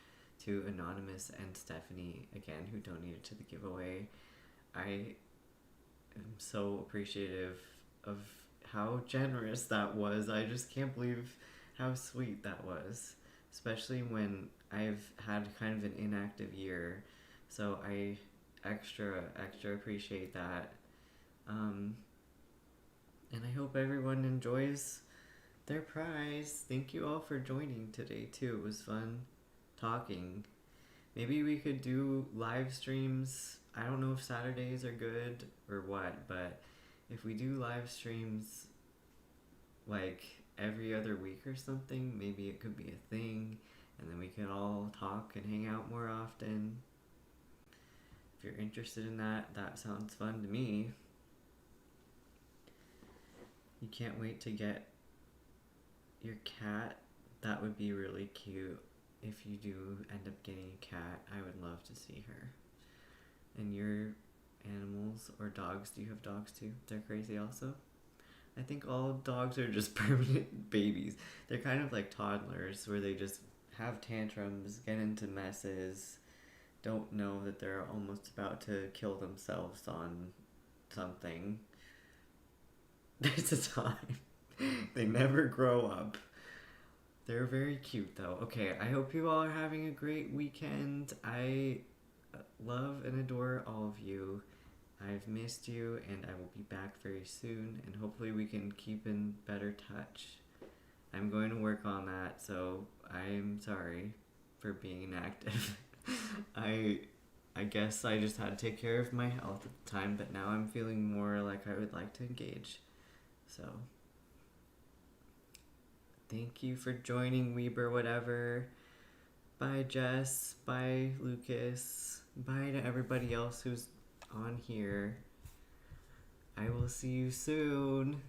to Anonymous and Stephanie again who donated to the giveaway. I am so appreciative of how generous that was. I just can't believe how sweet that was, especially when I've had kind of an inactive year. So I extra appreciate that. And I hope everyone enjoys their prize. Thank you all for joining today too. It was fun talking. Maybe we could do live streams. I don't know if Saturdays are good or what, but if we do live streams like every other week or something, maybe it could be a thing, and then we could all talk and hang out more often. If you're interested in that, that sounds fun to me. You can't wait to get your cat. That would be really cute. If you do end up getting a cat, I would love to see her. And your animals or dogs, do you have dogs too? They're crazy also? I think all dogs are just permanent babies. They're kind of like toddlers where they just have tantrums, get into messes, don't know that they're almost about to kill themselves on something. There's a time. They never grow up. They're very cute though. Okay, I hope you all are having a great weekend. I love and adore all of you. I've missed you, and I will be back very soon, and hopefully we can keep in better touch. I'm going to work on that, so I'm sorry for being inactive. I guess I just had to take care of my health at the time, but now I'm feeling more like I would like to engage. So, thank you for joining Weber whatever. Bye Jess, bye Lucas, bye to everybody else who's on here. I will see you soon.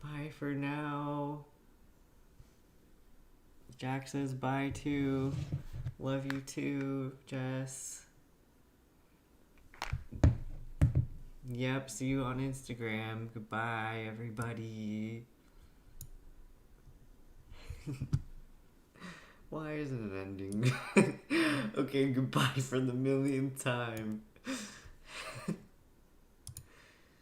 Bye for now. Jack says bye too. Love you too, Jess. Yep, see you on Instagram. Goodbye, everybody. Why isn't it ending? Okay, goodbye for the millionth time.